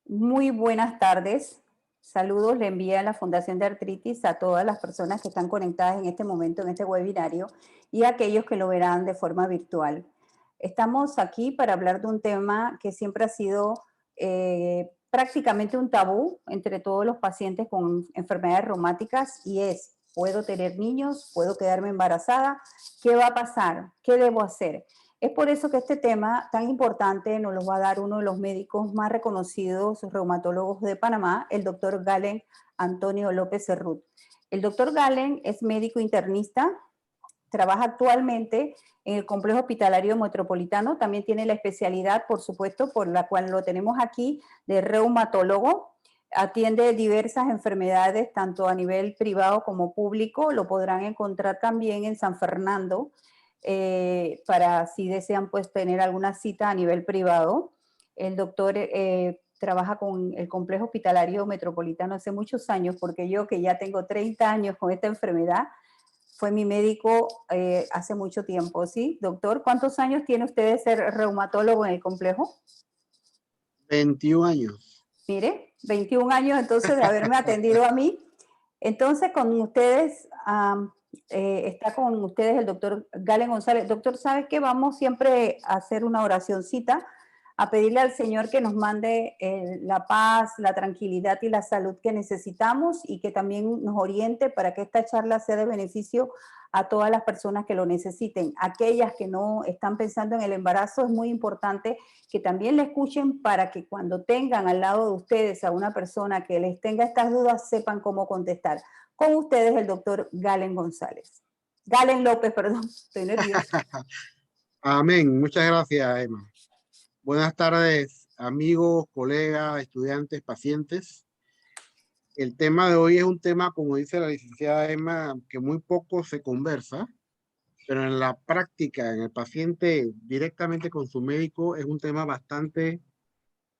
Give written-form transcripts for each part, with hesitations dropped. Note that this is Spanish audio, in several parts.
Muy buenas tardes. Saludos le envía la Fundación de Artritis a todas las personas que están conectadas en este momento, en este webinario, y a aquellos que lo verán de forma virtual. Estamos aquí para hablar de un tema que siempre ha sido prácticamente un tabú entre todos los pacientes con enfermedades reumáticas y es, ¿puedo tener niños? ¿Puedo quedarme embarazada? ¿Qué va a pasar? ¿Qué debo hacer? Es por eso que este tema tan importante nos lo va a dar uno de los médicos más reconocidos reumatólogos de Panamá, el doctor Galen Antonio López Cerrut. El doctor Galen es médico internista, trabaja actualmente en el Complejo Hospitalario Metropolitano, también tiene la especialidad, por supuesto, por la cual lo tenemos aquí, de reumatólogo. Atiende diversas enfermedades, tanto a nivel privado como público. Lo podrán encontrar también en San Fernando, para si desean pues tener alguna cita a nivel privado. El doctor trabaja con el Complejo Hospitalario Metropolitano hace muchos años, porque yo que ya tengo 30 años con esta enfermedad, fue mi médico hace mucho tiempo, ¿sí? Doctor, ¿cuántos años tiene usted de ser reumatólogo en el complejo? 21 años. Mire, 21 años entonces de haberme atendido a mí. Entonces, con ustedes, está con ustedes el doctor Galen González. Doctor, ¿sabe qué? Vamos siempre a hacer una oracioncita, a pedirle al Señor que nos mande la paz, la tranquilidad y la salud que necesitamos y que también nos oriente para que esta charla sea de beneficio a todas las personas que lo necesiten. Aquellas que no están pensando en el embarazo, es muy importante que también la escuchen para que cuando tengan al lado de ustedes a una persona que les tenga estas dudas, sepan cómo contestar. Con ustedes el doctor Galen González. Galen López, perdón, estoy nerviosa. Amén. Muchas gracias, Emma. Buenas tardes, amigos, colegas, estudiantes, pacientes. El tema de hoy es un tema, como dice la licenciada Emma, que muy poco se conversa, pero en la práctica, en el paciente directamente con su médico, es un tema bastante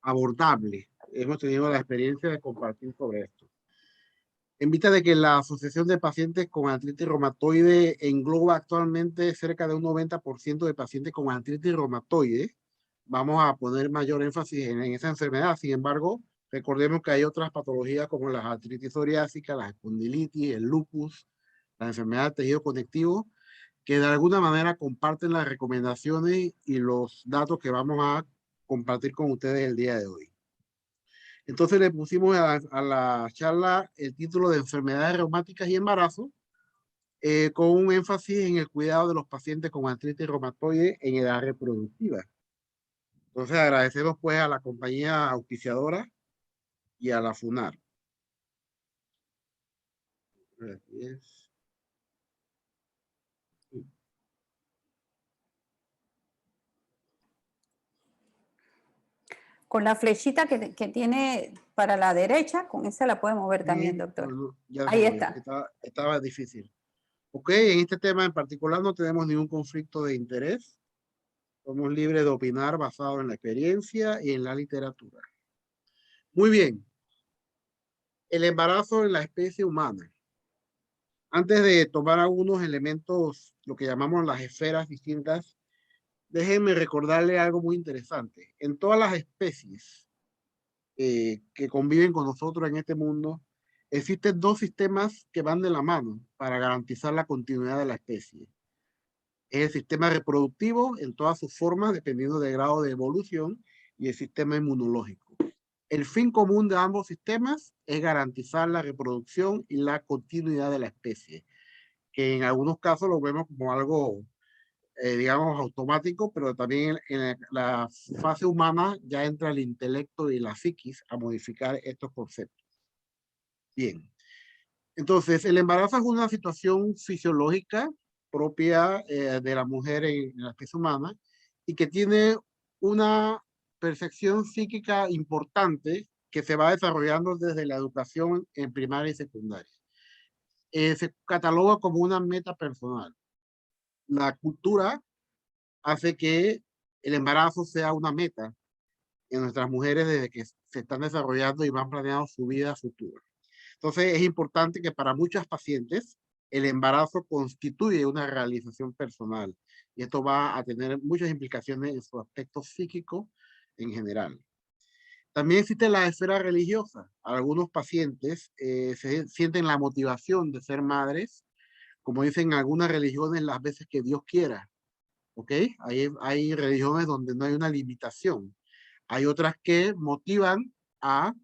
abordable. Hemos tenido la experiencia de compartir sobre esto. En vista de que la Asociación de Pacientes con Artritis Reumatoide engloba actualmente cerca de un 90% de pacientes con artritis reumatoide, vamos a poner mayor énfasis en esa enfermedad. Sin embargo, recordemos que hay otras patologías como las artritis psoriásicas, la espondilitis, el lupus, la enfermedad del tejido conectivo, que de alguna manera comparten las recomendaciones y los datos que vamos a compartir con ustedes el día de hoy. Entonces le pusimos a la charla el título de enfermedades reumáticas y embarazo, con un énfasis en el cuidado de los pacientes con artritis reumatoide en edad reproductiva. Entonces agradecemos pues a la compañía auspiciadora y a la FUNAR. Gracias. Con la flechita que tiene para la derecha, con esa la puede mover también, doctor. Ya se Ahí movió. está. Estaba difícil. Ok, en este tema en particular no tenemos ningún conflicto de interés. Somos libres de opinar basado en la experiencia y en la literatura. Muy bien. El embarazo en la especie humana. Antes de tomar algunos elementos, lo que llamamos las esferas distintas, déjenme recordarle algo muy interesante. En todas las especies que conviven con nosotros en este mundo, existen dos sistemas que van de la mano para garantizar la continuidad de la especie. Es el sistema reproductivo en todas sus formas, dependiendo del grado de evolución, y el sistema inmunológico. El fin común de ambos sistemas es garantizar la reproducción y la continuidad de la especie, que en algunos casos lo vemos como algo, digamos, automático, pero también en la fase humana ya entra el intelecto y la psiquis a modificar estos conceptos. Bien, entonces el embarazo es una situación fisiológica propia de la mujer en la especie humana y que tiene una percepción psíquica importante que se va desarrollando desde la educación en primaria y secundaria. Se cataloga como una meta personal. La cultura hace que el embarazo sea una meta en nuestras mujeres desde que se están desarrollando y van planeando su vida futura. Entonces es importante que para muchas pacientes el embarazo constituye una realización personal y esto va a tener muchas implicaciones en su aspecto psíquico en general. También existe la esfera religiosa. Algunos pacientes se sienten la motivación de ser madres, como dicen algunas religiones, las veces que Dios quiera. ¿Ok? Hay religiones donde no hay una limitación. Hay otras que motivan a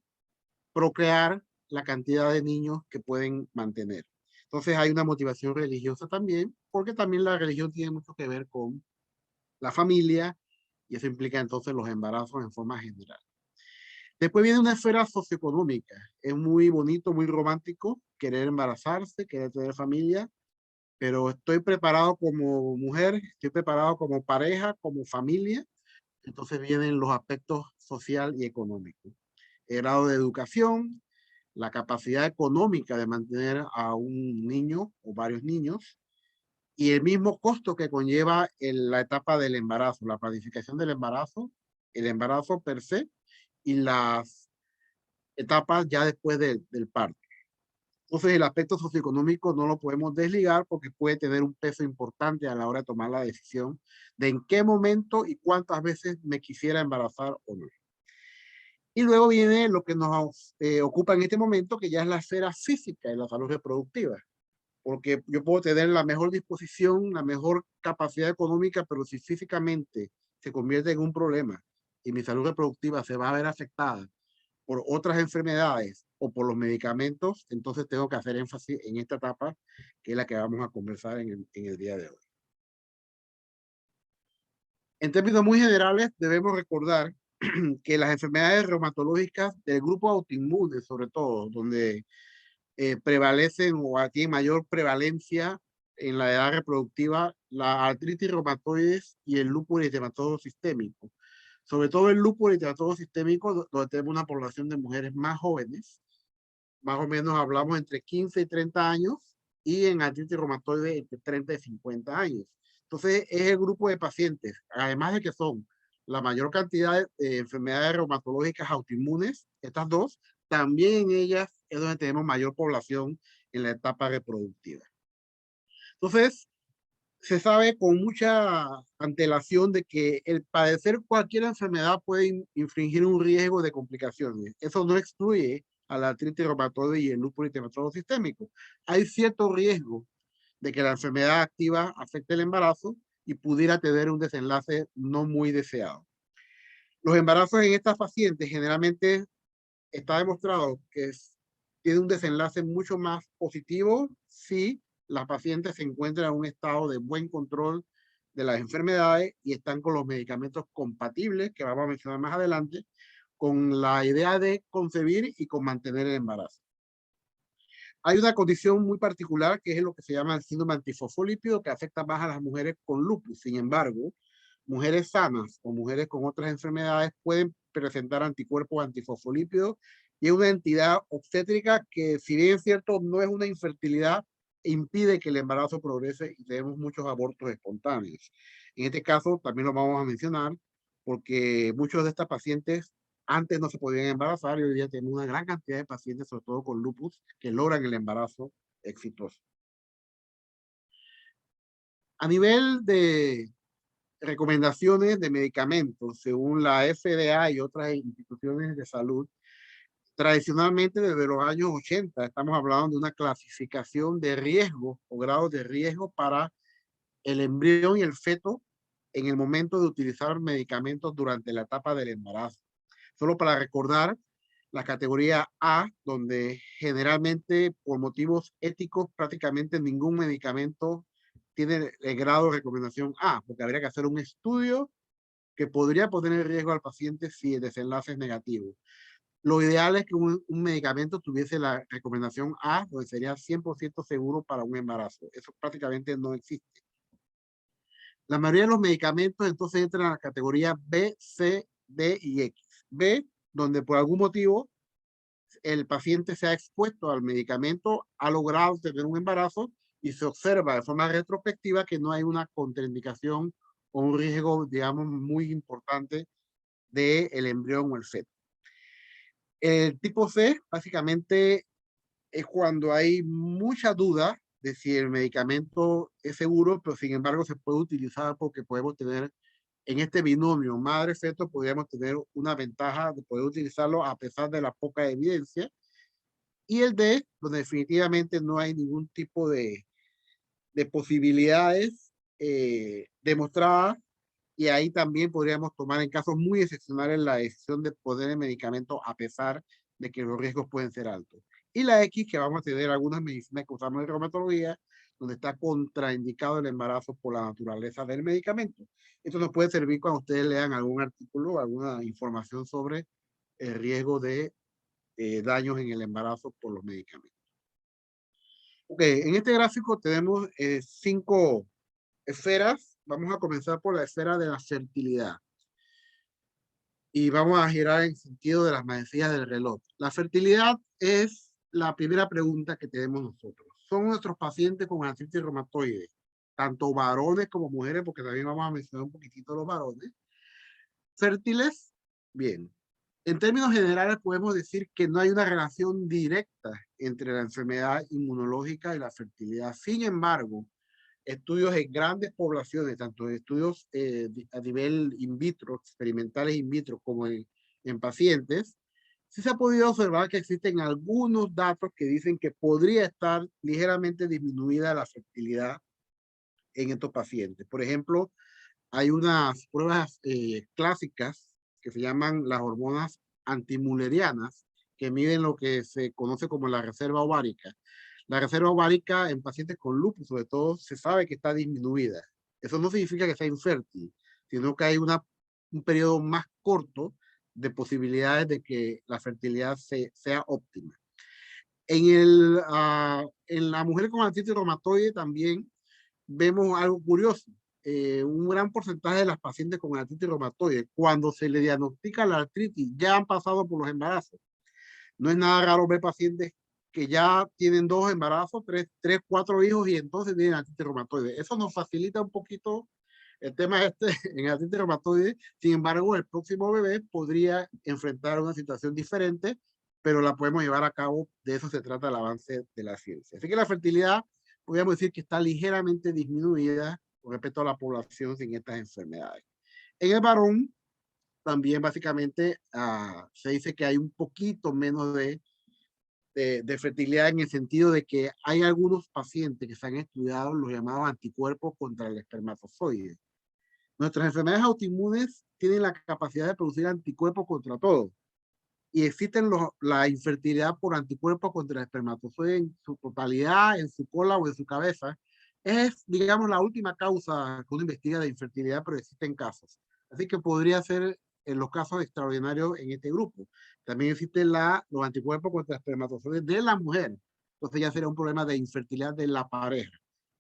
procrear la cantidad de niños que pueden mantener. Entonces hay una motivación religiosa también, porque también la religión tiene mucho que ver con la familia y eso implica entonces los embarazos en forma general. Después viene una esfera socioeconómica. Es muy bonito, muy romántico querer embarazarse, querer tener familia, pero estoy preparado como mujer, estoy preparado como pareja, como familia. Entonces vienen los aspectos social y económico. El grado de educación, la capacidad económica de mantener a un niño o varios niños y el mismo costo que conlleva la etapa del embarazo, la planificación del embarazo, el embarazo per se y las etapas ya después del parto. Entonces el aspecto socioeconómico no lo podemos desligar porque puede tener un peso importante a la hora de tomar la decisión de en qué momento y cuántas veces me quisiera embarazar o no. Y luego viene lo que nos ocupa en este momento, que ya es la esfera física de la salud reproductiva. Porque yo puedo tener la mejor disposición, la mejor capacidad económica, pero si físicamente se convierte en un problema y mi salud reproductiva se va a ver afectada por otras enfermedades o por los medicamentos, entonces tengo que hacer énfasis en esta etapa, que es la que vamos a conversar en el día de hoy. En términos muy generales, debemos recordar que las enfermedades reumatológicas del grupo autoinmune, sobre todo, donde prevalecen o tienen mayor prevalencia en la edad reproductiva, la artritis reumatoides y el lúpus eritematoso sistémico. Sobre todo el lúpus eritematoso sistémico, donde tenemos una población de mujeres más jóvenes, más o menos hablamos entre 15 y 30 años, y en artritis reumatoide entre 30 y 50 años. Entonces, es el grupo de pacientes, además de que son la mayor cantidad de enfermedades reumatológicas autoinmunes, estas dos, también en ellas es donde tenemos mayor población en la etapa reproductiva. Entonces, se sabe con mucha antelación de que el padecer cualquier enfermedad puede infringir un riesgo de complicaciones. Eso no excluye a la artritis reumatoide y el lúpus eritematoso sistémico. Hay cierto riesgo de que la enfermedad activa afecte el embarazo y pudiera tener un desenlace no muy deseado. Los embarazos en estas pacientes generalmente está demostrado que tiene un desenlace mucho más positivo si las pacientes se encuentran en un estado de buen control de las enfermedades y están con los medicamentos compatibles, que vamos a mencionar más adelante, con la idea de concebir y con mantener el embarazo. Hay una condición muy particular que es lo que se llama el síndrome antifosfolípido, que afecta más a las mujeres con lupus. Sin embargo, mujeres sanas o mujeres con otras enfermedades pueden presentar anticuerpos antifosfolípidos y es una entidad obstétrica que, si bien es cierto, no es una infertilidad, impide que el embarazo progrese y tenemos muchos abortos espontáneos. En este caso, también lo vamos a mencionar porque muchos de estas pacientes antes no se podían embarazar y hoy día tenemos una gran cantidad de pacientes, sobre todo con lupus, que logran el embarazo exitoso. A nivel de recomendaciones de medicamentos, según la FDA y otras instituciones de salud, tradicionalmente desde los años 80 estamos hablando de una clasificación de riesgo o grados de riesgo para el embrión y el feto en el momento de utilizar medicamentos durante la etapa del embarazo. Solo para recordar, la categoría A, donde generalmente por motivos éticos prácticamente ningún medicamento tiene el grado de recomendación A, porque habría que hacer un estudio que podría poner en riesgo al paciente si el desenlace es negativo. Lo ideal es que un medicamento tuviese la recomendación A, donde sería 100% seguro para un embarazo. Eso prácticamente no existe. La mayoría de los medicamentos entonces entran a la categoría B, C, D y X. B, donde por algún motivo el paciente se ha expuesto al medicamento, ha logrado tener un embarazo y se observa de forma retrospectiva que no hay una contraindicación o un riesgo, digamos, muy importante del embrión o el feto. El tipo C, básicamente, es cuando hay mucha duda de si el medicamento es seguro, pero sin embargo se puede utilizar porque podemos tener en este binomio madre-feto podríamos tener una ventaja de poder utilizarlo a pesar de la poca evidencia. Y el D, donde definitivamente no hay ningún tipo de posibilidades demostradas, y ahí también podríamos tomar en casos muy excepcionales la decisión de poner el medicamento a pesar de que los riesgos pueden ser altos. Y la X, que vamos a tener algunas medicinas que usamos en reumatología, donde está contraindicado el embarazo por la naturaleza del medicamento. Esto nos puede servir cuando ustedes lean algún artículo, alguna información sobre el riesgo de daños en el embarazo por los medicamentos. Ok, en este gráfico tenemos 5 esferas. Vamos a comenzar por la esfera de la fertilidad. Y vamos a girar en sentido de las manecillas del reloj. La fertilidad es la primera pregunta que tenemos nosotros. Son nuestros pacientes con artritis reumatoide, tanto varones como mujeres, porque también vamos a mencionar un poquitito los varones. Fértiles, bien. En términos generales podemos decir que no hay una relación directa entre la enfermedad inmunológica y la fertilidad. Sin embargo, estudios en grandes poblaciones, tanto estudios a nivel in vitro, experimentales in vitro, como en pacientes, sí se ha podido observar que existen algunos datos que dicen que podría estar ligeramente disminuida la fertilidad en estos pacientes. Por ejemplo, hay unas pruebas clásicas que se llaman las hormonas antimulerianas, que miden lo que se conoce como la reserva ovárica. La reserva ovárica en pacientes con lupus, sobre todo, se sabe que está disminuida. Eso no significa que sea infértil, sino que hay un periodo más corto de posibilidades de que la fertilidad sea óptima. En la mujer con artritis reumatoide también vemos algo curioso. Un gran porcentaje de las pacientes con artritis reumatoide, cuando se le diagnostica la artritis, ya han pasado por los embarazos. No es nada raro ver pacientes que ya tienen 2 embarazos, 4 hijos y entonces tienen artritis reumatoide. Eso nos facilita un poquito el tema en artritis reumatoide. Sin embargo, el próximo bebé podría enfrentar una situación diferente, pero la podemos llevar a cabo. De eso se trata el avance de la ciencia. Así que la fertilidad, podríamos decir que está ligeramente disminuida con respecto a la población sin estas enfermedades. En el varón, también básicamente se dice que hay un poquito menos de fertilidad en el sentido de que hay algunos pacientes que se han estudiado los llamados anticuerpos contra el espermatozoide. Nuestras enfermedades autoinmunes tienen la capacidad de producir anticuerpos contra todo. Y existen la infertilidad por anticuerpos contra el espermatozoide en su totalidad, en su cola o en su cabeza. Es, digamos, la última causa que uno investiga de infertilidad, pero existen casos. Así que podría ser en los casos extraordinarios en este grupo. También existen los anticuerpos contra el espermatozoide de la mujer. Entonces ya sería un problema de infertilidad de la pareja.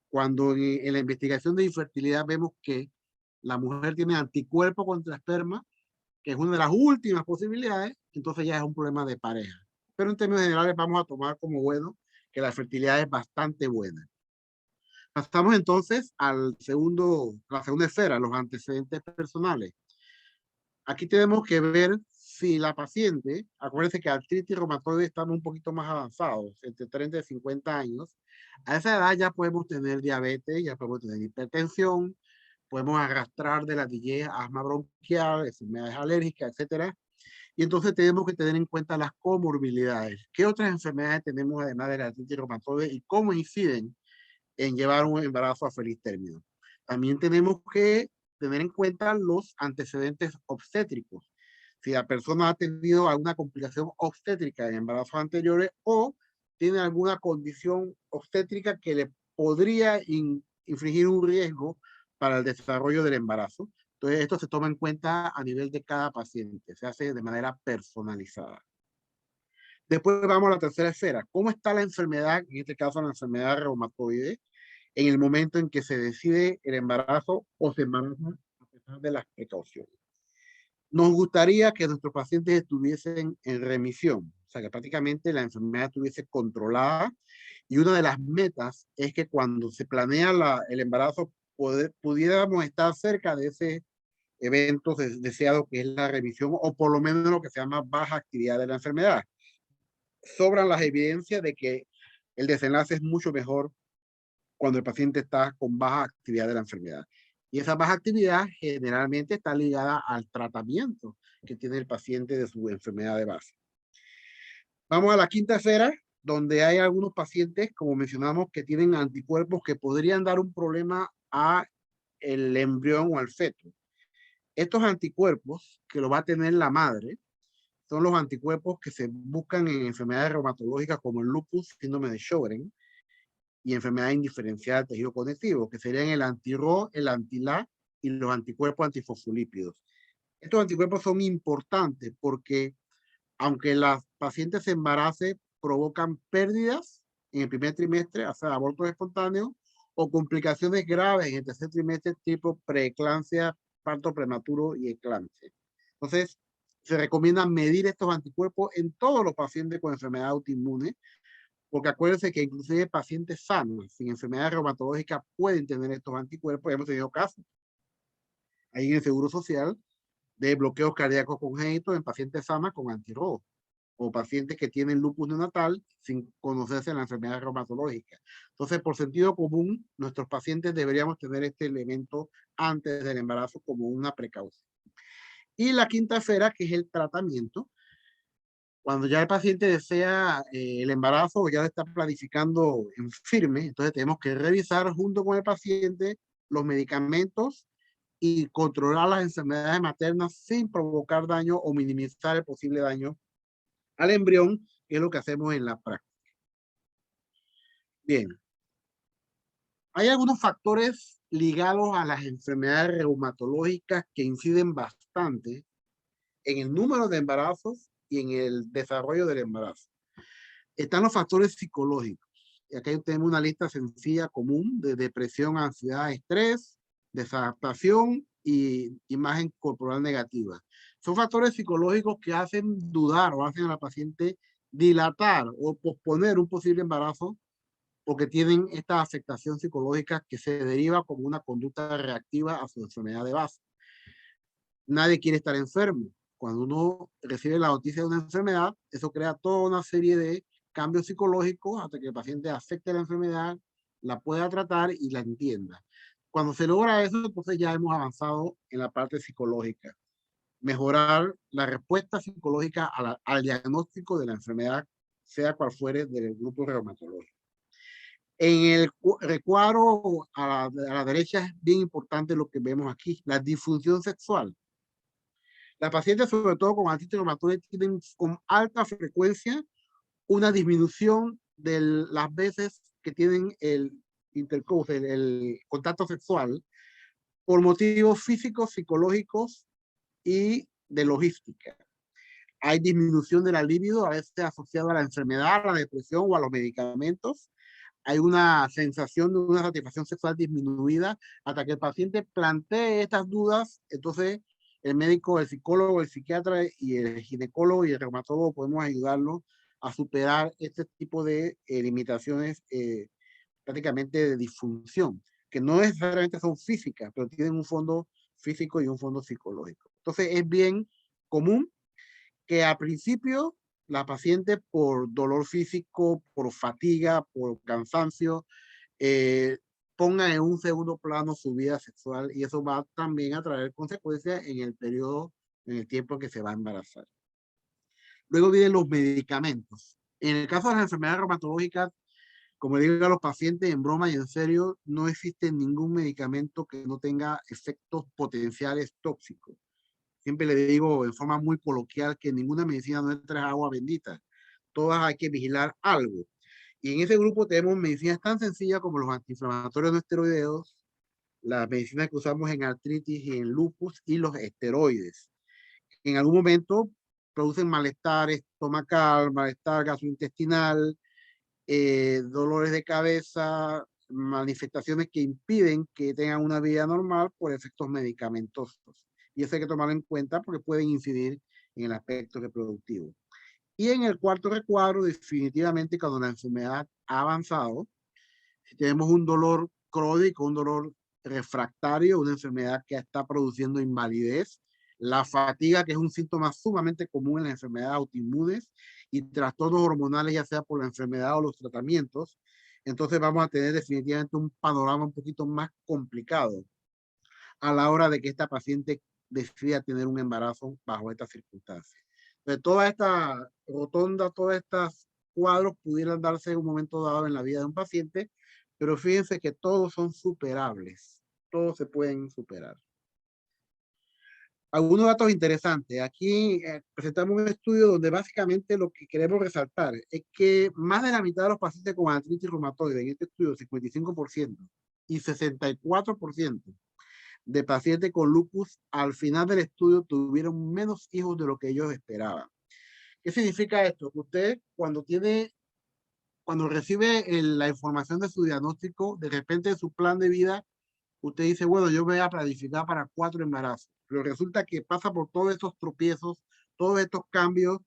Cuando en la investigación de infertilidad vemos que la mujer tiene anticuerpos contra esperma, que es una de las últimas posibilidades, entonces ya es un problema de pareja. Pero en términos generales vamos a tomar como bueno que la fertilidad es bastante buena. Pasamos entonces a la segunda esfera, los antecedentes personales. Aquí tenemos que ver si la paciente, acuérdense que artritis reumatoide están un poquito más avanzados, entre 30 y 50 años. A esa edad ya podemos tener diabetes, ya podemos tener hipertensión, podemos arrastrar de la niñez asma bronquial, enfermedades alérgicas, etcétera. Y entonces tenemos que tener en cuenta las comorbilidades. ¿Qué otras enfermedades tenemos además de la artritis reumatoide y cómo inciden en llevar un embarazo a feliz término? También tenemos que tener en cuenta los antecedentes obstétricos. Si la persona ha tenido alguna complicación obstétrica en embarazos anteriores o tiene alguna condición obstétrica que le podría infligir un riesgo para el desarrollo del embarazo. Entonces, esto se toma en cuenta a nivel de cada paciente, se hace de manera personalizada. Después vamos a la tercera esfera. ¿Cómo está la enfermedad, en este caso la enfermedad reumatoide, en el momento en que se decide el embarazo o se embaraza a pesar de las precauciones? Nos gustaría que nuestros pacientes estuviesen en remisión, o sea, que prácticamente la enfermedad estuviese controlada, y una de las metas es que cuando se planea el embarazo pudiéramos estar cerca de ese evento deseado, que es la remisión, o por lo menos lo que se llama baja actividad de la enfermedad. Sobran las evidencias de que el desenlace es mucho mejor cuando el paciente está con baja actividad de la enfermedad. Y esa baja actividad generalmente está ligada al tratamiento que tiene el paciente de su enfermedad de base. Vamos a la quinta esfera, donde hay algunos pacientes, como mencionamos, que tienen anticuerpos que podrían dar un problema a el embrión o al feto. Estos anticuerpos que lo va a tener la madre son los anticuerpos que se buscan en enfermedades reumatológicas como el lupus, síndrome de Sjögren y enfermedad indiferenciada del tejido conectivo, que serían el anti-RO, el anti-LA y los anticuerpos antifosfolípidos. Estos anticuerpos son importantes porque aunque las pacientes se embaracen, provocan pérdidas en el primer trimestre, o sea, abortos espontáneos, o complicaciones graves en el tercer trimestre, tipo preeclampsia, parto prematuro y eclampsia. Entonces, se recomienda medir estos anticuerpos en todos los pacientes con enfermedad autoinmune, porque acuérdense que inclusive pacientes sanos, sin enfermedades reumatológicas, pueden tener estos anticuerpos. Hemos tenido casos ahí en el Seguro Social de bloqueos cardíacos congénitos en pacientes sanas con anti-RO, o pacientes que tienen lupus neonatal sin conocerse la enfermedad reumatológica. Entonces, por sentido común, nuestros pacientes deberíamos tener este elemento antes del embarazo como una precaución. Y la quinta esfera, que es el tratamiento. Cuando ya el paciente desea el embarazo o ya lo está planificando en firme, entonces tenemos que revisar junto con el paciente los medicamentos y controlar las enfermedades maternas sin provocar daño o minimizar el posible daño al embrión, que es lo que hacemos en la práctica. Bien, hay algunos factores ligados a las enfermedades reumatológicas que inciden bastante en el número de embarazos y en el desarrollo del embarazo. Están los factores psicológicos. Y aquí tenemos una lista sencilla, común, de depresión, ansiedad, estrés, desadaptación y imagen corporal negativa. Son factores psicológicos que hacen dudar o hacen a la paciente dilatar o posponer un posible embarazo porque tienen esta afectación psicológica que se deriva como una conducta reactiva a su enfermedad de base. Nadie quiere estar enfermo. Cuando uno recibe la noticia de una enfermedad, eso crea toda una serie de cambios psicológicos hasta que el paciente acepte la enfermedad, la pueda tratar y la entienda. Cuando se logra eso, entonces ya hemos avanzado en la parte psicológica. Mejorar la respuesta psicológica al diagnóstico de la enfermedad, sea cual fuere del grupo reumatológico. En el recuadro a la derecha es bien importante lo que vemos aquí, la disfunción sexual. Las pacientes, sobre todo con artritis reumatoide, tienen con alta frecuencia una disminución de las veces que tienen el intercourse, el contacto sexual, por motivos físicos, psicológicos y de logística. Hay disminución de la libido, a veces asociada a la enfermedad, a la depresión o a los medicamentos. Hay una sensación de una satisfacción sexual disminuida hasta que el paciente plantee estas dudas. Entonces, el médico, el psicólogo, el psiquiatra y el ginecólogo y el reumatólogo podemos ayudarlo a superar este tipo de limitaciones prácticamente de disfunción, que no necesariamente son físicas, pero tienen un fondo físico y un fondo psicológico. Entonces, es bien común que al principio la paciente por dolor físico, por fatiga, por cansancio, ponga en un segundo plano su vida sexual y eso va también a traer consecuencias en el periodo, en el tiempo en que se va a embarazar. Luego vienen los medicamentos. En el caso de las enfermedades reumatológicas, como digo a los pacientes en broma y en serio, no existe ningún medicamento que no tenga efectos potenciales tóxicos. Siempre le digo en forma muy coloquial que ninguna medicina no entra agua bendita. Todas hay que vigilar algo. Y en ese grupo tenemos medicinas tan sencillas como los antiinflamatorios no esteroideos, las medicinas que usamos en artritis y en lupus y los esteroides. En algún momento producen malestar estomacal, malestar gastrointestinal, dolores de cabeza, manifestaciones que impiden que tengan una vida normal por efectos medicamentosos. Y eso hay que tomarlo en cuenta porque pueden incidir en el aspecto reproductivo. Y en el cuarto recuadro, definitivamente cuando la enfermedad ha avanzado, si tenemos un dolor crónico, un dolor refractario, una enfermedad que está produciendo invalidez, la fatiga, que es un síntoma sumamente común en las enfermedades autoinmunes, y trastornos hormonales, ya sea por la enfermedad o los tratamientos, entonces vamos a tener definitivamente un panorama un poquito más complicado. a la hora de que esta paciente decida tener un embarazo bajo estas circunstancias. Entonces, toda esta rotonda, todas estas cuadros pudieran darse en un momento dado en la vida de un paciente, pero fíjense que todos son superables, todos se pueden superar. Algunos datos interesantes. Aquí presentamos un estudio donde básicamente lo que queremos resaltar es que más de la mitad de los pacientes con artritis reumatoide, en este estudio 55% y 64% de pacientes con lupus al final del estudio tuvieron menos hijos de lo que ellos esperaban. ¿Qué significa esto? Que usted cuando recibe la información de su diagnóstico, de repente su plan de vida, usted dice, bueno, yo voy a planificar para 4 embarazos, pero resulta que pasa por todos estos tropiezos, todos estos cambios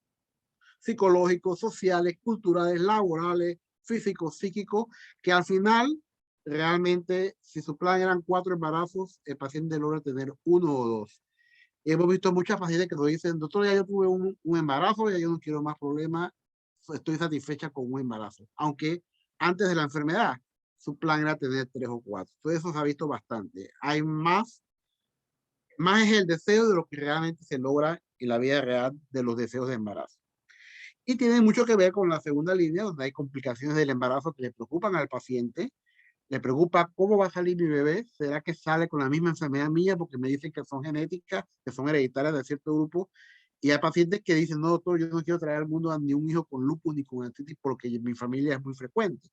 psicológicos, sociales, culturales, laborales, físicos, psíquicos, que al final, realmente, si su plan eran 4 embarazos, el paciente logra tener 1 o 2. Hemos visto muchas pacientes que nos dicen, doctor, ya yo tuve un embarazo, ya yo no quiero más problemas, estoy satisfecha con un embarazo. Aunque antes de la enfermedad, su plan era tener 3 o 4. Todo eso se ha visto bastante. Hay más es el deseo de lo que realmente se logra en la vida real de los deseos de embarazo. Y tiene mucho que ver con la segunda línea, donde hay complicaciones del embarazo que le preocupan al paciente. Le preocupa cómo va a salir mi bebé. ¿Será que sale con la misma enfermedad mía? Porque me dicen que son genéticas, que son hereditarias de cierto grupo. Y hay pacientes que dicen, no, doctor, yo no quiero traer al mundo a ni un hijo con lupus ni con artritis porque mi familia es muy frecuente.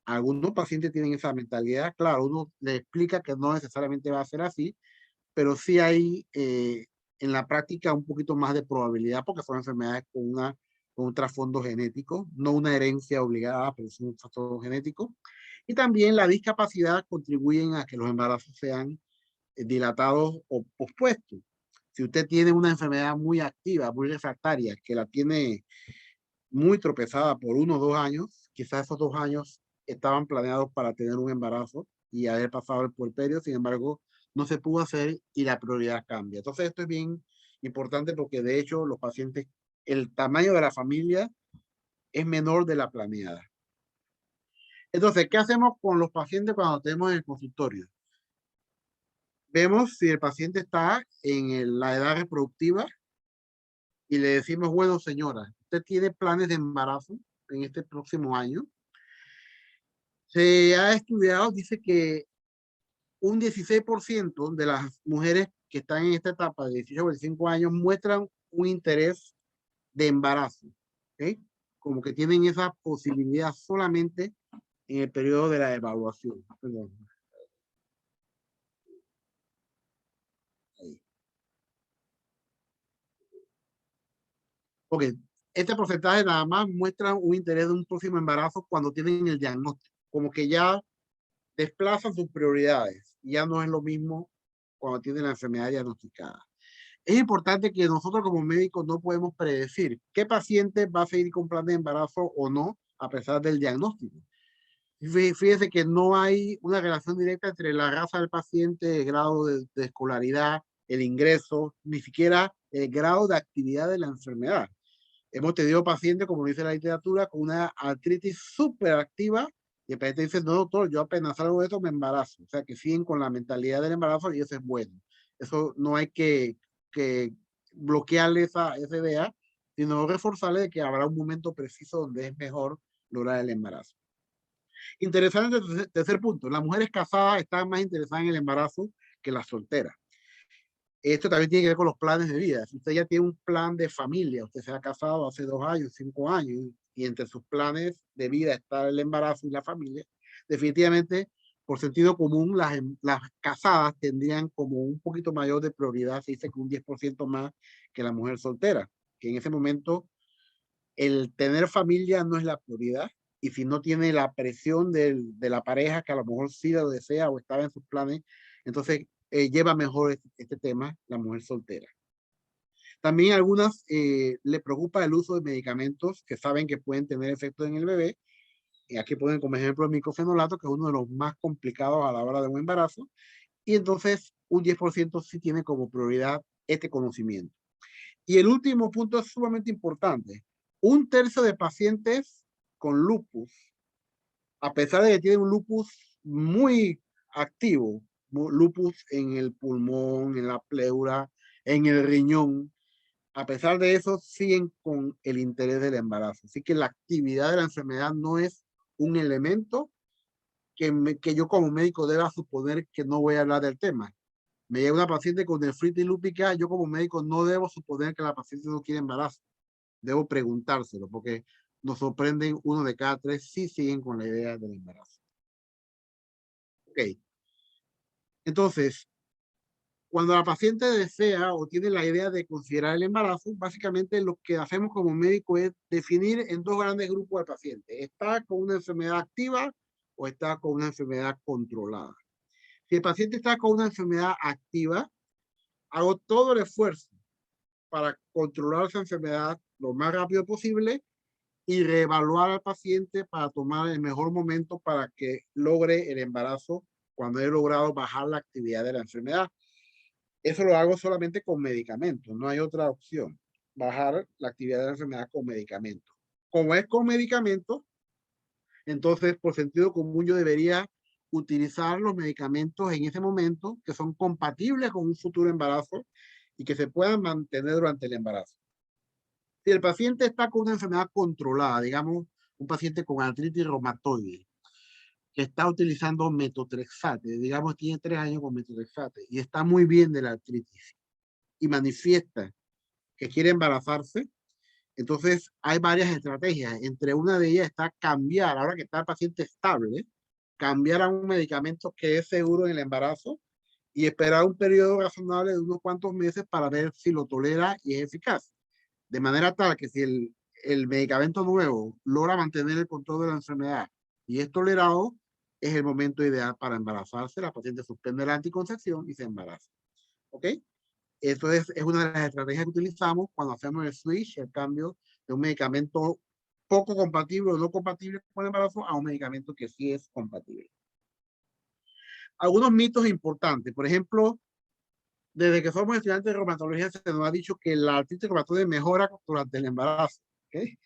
Algunos pacientes tienen esa mentalidad. Claro, uno le explica que no necesariamente va a ser así, pero sí hay en la práctica un poquito más de probabilidad porque son enfermedades con un trasfondo genético, no una herencia obligada, pero es un factor genético. Y también la discapacidad contribuyen a que los embarazos sean dilatados o pospuestos. Si usted tiene una enfermedad muy activa, muy refractaria, que la tiene muy tropezada por 1 o 2 años, quizás esos 2 años estaban planeados para tener un embarazo y haber pasado el puerperio, sin embargo, no se pudo hacer y la prioridad cambia. Entonces, esto es bien importante porque de hecho los pacientes, el tamaño de la familia es menor de la planeada. Entonces, ¿qué hacemos con los pacientes cuando tenemos en el consultorio? Vemos si el paciente está en la edad reproductiva y le decimos, bueno, señora, ¿usted tiene planes de embarazo en este próximo año? Se ha estudiado, dice que un 16% de las mujeres que están en esta etapa de 18 a 25 años muestran un interés de embarazo, ¿ok? Como que tienen esa posibilidad solamente en el periodo de la evaluación. Perdón. Ahí. Ok, este porcentaje nada más muestra un interés de un próximo embarazo cuando tienen el diagnóstico, como que ya desplazan sus prioridades, ya no es lo mismo cuando tienen la enfermedad diagnosticada. Es importante que nosotros como médicos no podemos predecir qué paciente va a seguir con plan de embarazo o no, a pesar del diagnóstico. Fíjese que no hay una relación directa entre la raza del paciente, el grado de escolaridad, el ingreso, ni siquiera el grado de actividad de la enfermedad. Hemos tenido pacientes, como dice la literatura, con una artritis súper activa y el paciente dice, no, doctor, yo apenas salgo de eso me embarazo. O sea, que siguen con la mentalidad del embarazo y eso es bueno. Eso no hay que bloquearle esa idea, sino reforzarle de que habrá un momento preciso donde es mejor lograr el embarazo. Interesante el tercer punto. Las mujeres casadas están más interesadas en el embarazo que las solteras. Esto también tiene que ver con los planes de vida. Si usted ya tiene un plan de familia, usted se ha casado hace 2 años, 5 años, y entre sus planes de vida está el embarazo y la familia, definitivamente, por sentido común, las casadas tendrían como un poquito mayor de prioridad, se dice que un 10% más que la mujer soltera, que en ese momento el tener familia no es la prioridad, y si no tiene la presión de la pareja, que a lo mejor sí lo desea o estaba en sus planes, entonces lleva mejor este tema la mujer soltera. También a algunas le preocupa el uso de medicamentos que saben que pueden tener efectos en el bebé. Y aquí ponen como ejemplo el micofenolato, que es uno de los más complicados a la hora de un embarazo. Y entonces un 10% sí tiene como prioridad este conocimiento. Y el último punto es sumamente importante. 1/3 de pacientes con lupus, a pesar de que tienen un lupus muy activo, lupus en el pulmón, en la pleura, en el riñón. A pesar de eso, siguen con el interés del embarazo. Así que la actividad de la enfermedad no es un elemento que yo como médico deba suponer que no voy a hablar del tema. Me llega una paciente con nefritis lúpica, yo como médico no debo suponer que la paciente no quiere embarazo. Debo preguntárselo, porque nos sorprenden 1 de cada 3 si siguen con la idea del embarazo. Ok. Entonces, cuando la paciente desea o tiene la idea de considerar el embarazo, básicamente lo que hacemos como médico es definir en 2 grandes grupos al paciente. ¿Está con una enfermedad activa o está con una enfermedad controlada? Si el paciente está con una enfermedad activa, hago todo el esfuerzo para controlar esa enfermedad lo más rápido posible y reevaluar al paciente para tomar el mejor momento para que logre el embarazo cuando he logrado bajar la actividad de la enfermedad. Eso lo hago solamente con medicamentos, no hay otra opción. Bajar la actividad de la enfermedad con medicamentos. Como es con medicamentos, entonces por sentido común yo debería utilizar los medicamentos en ese momento que son compatibles con un futuro embarazo y que se puedan mantener durante el embarazo. Si el paciente está con una enfermedad controlada, digamos, un paciente con artritis reumatoide, que está utilizando metotrexate, digamos, tiene 3 años con metotrexate y está muy bien de la artritis y manifiesta que quiere embarazarse, entonces hay varias estrategias. Entre una de ellas está cambiar, ahora que está el paciente estable, cambiar a un medicamento que es seguro en el embarazo y esperar un periodo razonable de unos cuantos meses para ver si lo tolera y es eficaz. De manera tal que si el medicamento nuevo logra mantener el control de la enfermedad y es tolerado, es el momento ideal para embarazarse. La paciente suspende la anticoncepción y se embaraza. ¿Ok? Eso es una de las estrategias que utilizamos cuando hacemos el switch, el cambio de un medicamento poco compatible o no compatible con el embarazo a un medicamento que sí es compatible. Algunos mitos importantes, por ejemplo, desde que somos estudiantes de reumatología se nos ha dicho que la artritis reumatoide mejora durante el embarazo. ¿Okay?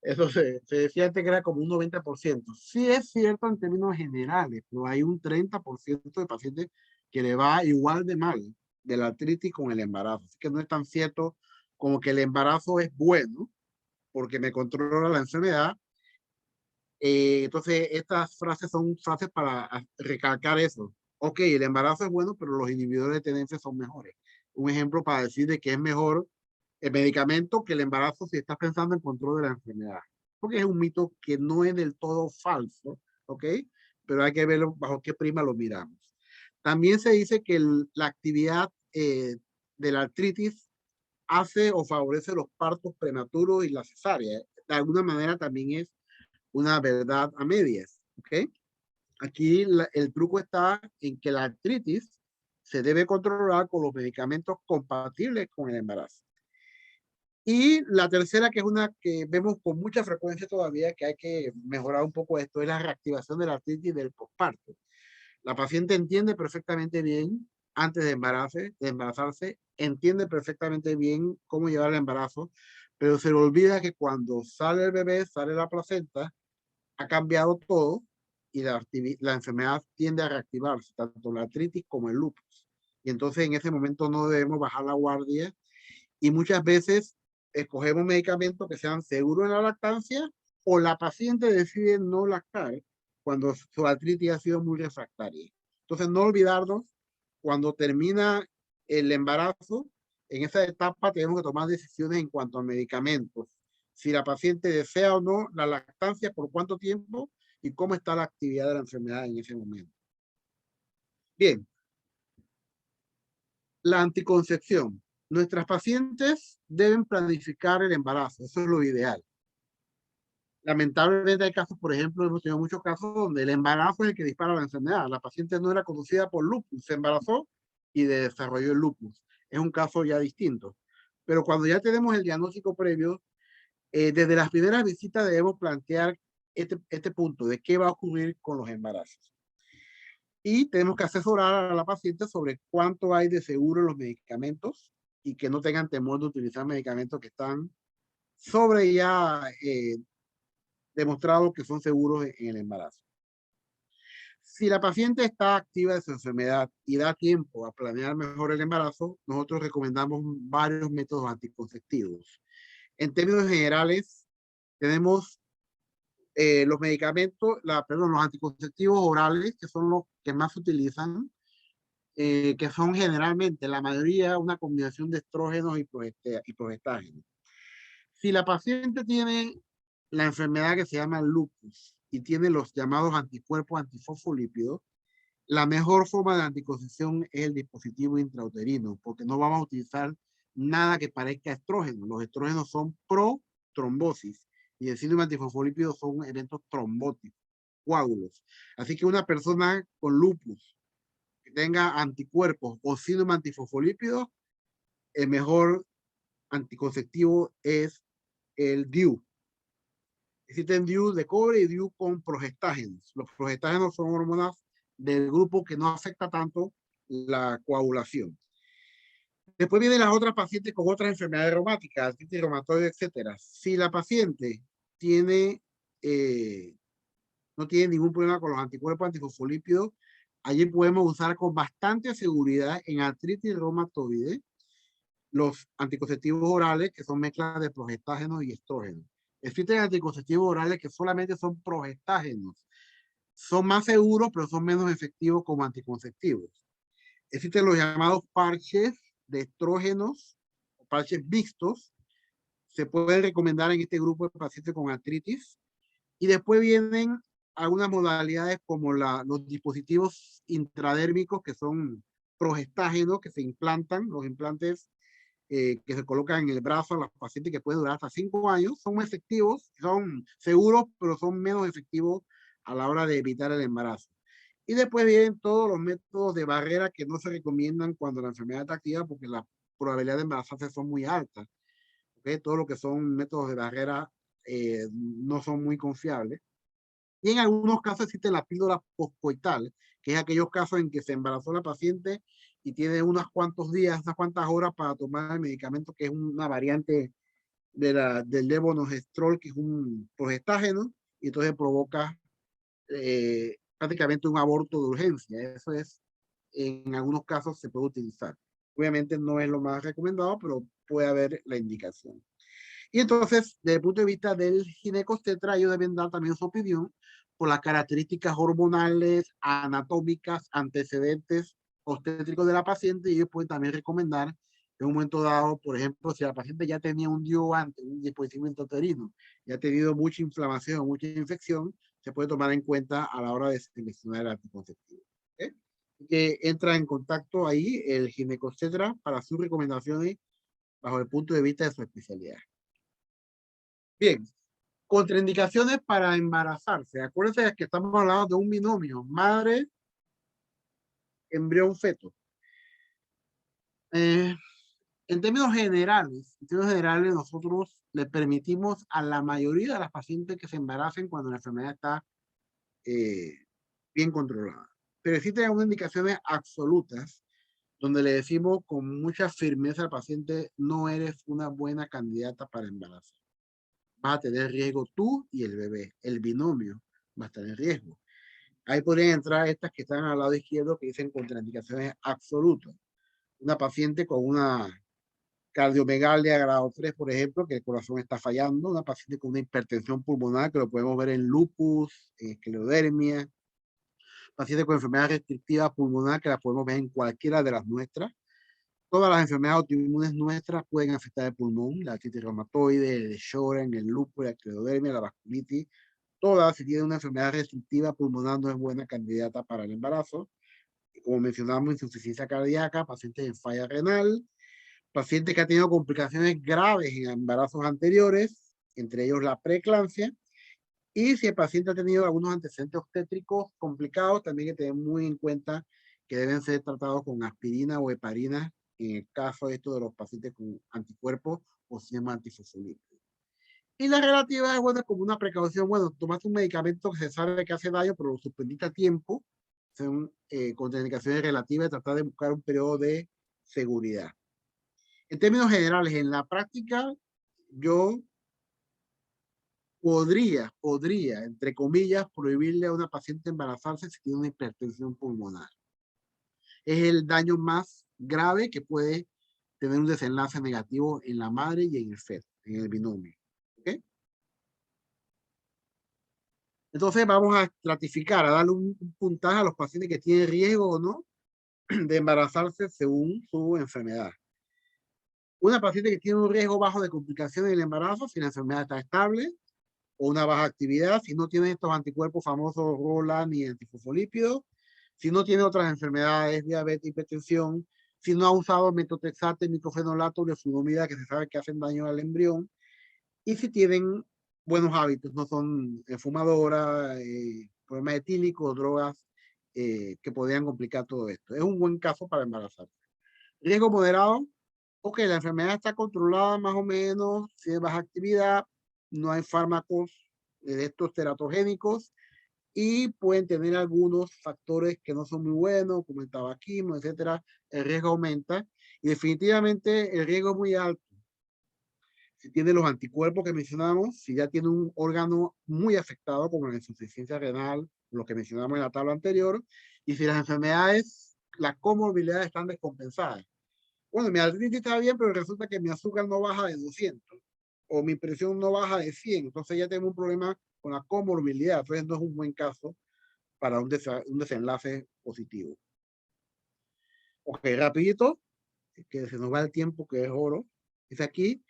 Eso se decía antes que era como un 90%. Sí es cierto en términos generales, pero hay un 30% de pacientes que le va igual de mal de la artritis con el embarazo. Así que no es tan cierto como que el embarazo es bueno porque me controla la enfermedad. Entonces, estas frases son frases para recalcar eso. Ok, el embarazo es bueno, pero los inhibidores de tendencia son mejores. Un ejemplo para decir de que es mejor el medicamento que el embarazo si estás pensando en control de la enfermedad. Porque es un mito que no es del todo falso, ¿ok? Pero hay que verlo bajo qué prima lo miramos. También se dice que la actividad de la artritis hace o favorece los partos prematuros y la cesárea. De alguna manera también es una verdad a medias, ¿ok? Aquí el truco está en que la artritis se debe controlar con los medicamentos compatibles con el embarazo. Y la tercera, que es una que vemos con mucha frecuencia todavía, que hay que mejorar un poco esto, es la reactivación de la artritis del posparto. La paciente entiende perfectamente bien antes de embarazarse, entiende perfectamente bien cómo llevar el embarazo, pero se le olvida que cuando sale el bebé, sale la placenta, ha cambiado todo y la enfermedad tiende a reactivarse, tanto la artritis como el lupus. Y entonces en ese momento no debemos bajar la guardia y muchas veces escogemos medicamentos que sean seguros en la lactancia o la paciente decide no lactar cuando su artritis ha sido muy refractaria. Entonces no olvidarnos, cuando termina el embarazo, en esa etapa tenemos que tomar decisiones en cuanto a medicamentos. Si la paciente desea o no la lactancia, por cuánto tiempo y cómo está la actividad de la enfermedad en ese momento. Bien, la anticoncepción. Nuestras pacientes deben planificar el embarazo, eso es lo ideal. Lamentablemente hay casos, por ejemplo, hemos tenido muchos casos donde el embarazo es el que dispara la enfermedad. La paciente no era conducida por lupus, se embarazó y desarrolló el lupus. Es un caso ya distinto. Pero cuando ya tenemos el diagnóstico previo, desde las primeras visitas debemos plantear este punto de qué va a ocurrir con los embarazos. Y tenemos que asesorar a la paciente sobre cuánto hay de seguro en los medicamentos y que no tengan temor de utilizar medicamentos que están sobre ya demostrado que son seguros en el embarazo. Si la paciente está activa de su enfermedad y da tiempo a planear mejor el embarazo, nosotros recomendamos varios métodos anticonceptivos. En términos generales, tenemos los medicamentos, perdón, los anticonceptivos orales, que son los que más se utilizan, que son generalmente, la mayoría, una combinación de estrógenos y progestágenos. Si la paciente tiene la enfermedad que se llama lupus y tiene los llamados anticuerpos antifosfolípidos, la mejor forma de anticoncepción es el dispositivo intrauterino, porque no vamos a utilizar nada que parezca estrógeno. Los estrógenos son pro-trombosis y el síndrome antifosfolípido son eventos trombóticos, coágulos. Así que una persona con lupus que tenga anticuerpos o síndrome antifosfolípido, el mejor anticonceptivo es el DIU. Existen DIU de cobre y DIU con progestágenos. Los progestágenos son hormonas del grupo que no afecta tanto la coagulación. Después vienen las otras pacientes con otras enfermedades reumáticas, artritis reumatoide, etcétera. Si la paciente tiene, no tiene ningún problema con los anticuerpos antifosfolípidos, allí podemos usar con bastante seguridad en artritis reumatoide los anticonceptivos orales, que son mezclas de progestágenos y estrógenos. Existen anticonceptivos orales que solamente son progestágenos. Son más seguros, pero son menos efectivos como anticonceptivos. Existen los llamados parches de estrógenos, parches mixtos. Se pueden recomendar en este grupo de pacientes con artritis. Y después vienen algunas modalidades como los dispositivos intradérmicos, que son progestágenos, que se implantan, los implantes que se colocan en el brazo a los pacientes, que pueden durar hasta 5 años, son efectivos, son seguros, pero son menos efectivos a la hora de evitar el embarazo. Y después vienen todos los métodos de barrera que no se recomiendan cuando la enfermedad está activa, porque la probabilidad de embarazarse son muy altas. ¿Okay? Todo lo que son métodos de barrera no son muy confiables. Y en algunos casos existe la píldora postcoital, que es aquellos casos en que se embarazó la paciente y tiene unos cuantos días, unas cuantas horas para tomar el medicamento, que es una variante del levonorgestrel, que es un progestágeno, y entonces provoca prácticamente un aborto de urgencia. Eso es, en algunos casos se puede utilizar. Obviamente no es lo más recomendado, pero puede haber la indicación. Y entonces, desde el punto de vista del ginecobstetra, ellos deben dar también su opinión por las características hormonales, anatómicas, antecedentes obstétricos de la paciente, y ellos pueden también recomendar en un momento dado, por ejemplo, si la paciente ya tenía un DIU antes, un dispositivo intrauterino, ya ha tenido mucha inflamación, mucha infección, se puede tomar en cuenta a la hora de seleccionar el anticonceptivo. ¿Okay? Que entra en contacto ahí el ginecobstetra para sus recomendaciones bajo el punto de vista de su especialidad. Bien, contraindicaciones para embarazarse. Acuérdense que estamos hablando de un binomio, madre, embrión, feto. En términos generales, nosotros le permitimos a la mayoría de las pacientes que se embaracen cuando la enfermedad está bien controlada. Pero existen algunas indicaciones absolutas donde le decimos con mucha firmeza al paciente: no eres una buena candidata para embarazar. Vas a tener riesgo tú y el bebé. El binomio va a estar en riesgo. Ahí podrían entrar estas que están al lado izquierdo, que dicen contraindicaciones absolutas. Una paciente con una cardiomegalia grado 3, por ejemplo, que el corazón está fallando. Una paciente con una hipertensión pulmonar, que lo podemos ver en lupus, en esclerodermia. Paciente con enfermedad restrictiva pulmonar, que la podemos ver en cualquiera de las nuestras. Todas las enfermedades autoinmunes nuestras pueden afectar el pulmón: la artritis reumatoide, el Sjögren, el lupus, la esclerodermia, la vasculitis. Todas, si tienen una enfermedad restrictiva pulmonar, no es buena candidata para el embarazo. Como mencionamos, insuficiencia cardíaca, pacientes en falla renal, pacientes que han tenido complicaciones graves en embarazos anteriores, entre ellos la preeclampsia. Y si el paciente ha tenido algunos antecedentes obstétricos complicados, también hay que tener muy en cuenta que deben ser tratados con aspirina o heparina en el caso de estos de los pacientes con anticuerpos o sistema antifosfolípido. Y la relativa es, bueno, como una precaución. Bueno, tomaste un medicamento que se sabe que hace daño, pero lo suspendiste a tiempo. Son contraindicaciones relativas, tratar de buscar un periodo de seguridad. En términos generales, en la práctica, yo podría, entre comillas, prohibirle a una paciente embarazarse si tiene una hipertensión pulmonar. Es el daño más grave que puede tener un desenlace negativo en la madre y en el feto, en el binomio. ¿Okay? Entonces vamos a estratificar, a darle un puntaje a los pacientes que tienen riesgo o no de embarazarse según su enfermedad. Una paciente que tiene un riesgo bajo de complicaciones del embarazo, si la enfermedad está estable, o una baja actividad, si no tiene estos anticuerpos famosos ROLA ni antifosfolípidos, si no tiene otras enfermedades, diabetes, hipertensión, si no ha usado metotrexate, microfenolato, leflunomida, que se sabe que hacen daño al embrión, y si tienen buenos hábitos, no son fumadoras, problemas etílicos, drogas que podrían complicar todo esto. Es un buen caso para embarazarse. Riesgo moderado, ok, la enfermedad está controlada más o menos, si es baja actividad, no hay fármacos de estos teratogénicos y pueden tener algunos factores que no son muy buenos, como el tabaquismo, etcétera. El riesgo aumenta y definitivamente el riesgo es muy alto. Si tiene los anticuerpos que mencionamos, si ya tiene un órgano muy afectado, como la insuficiencia renal, lo que mencionamos en la tabla anterior, y si las enfermedades, las comorbilidades están descompensadas. Bueno, mi artritis está bien, pero resulta que mi azúcar no baja de 200 o mi presión no baja de 100. Entonces ya tengo un problema con la comorbilidad. Entonces no es un buen caso para un desenlace positivo. Ok, rapidito, que se nos va el tiempo, que es oro. Es aquí,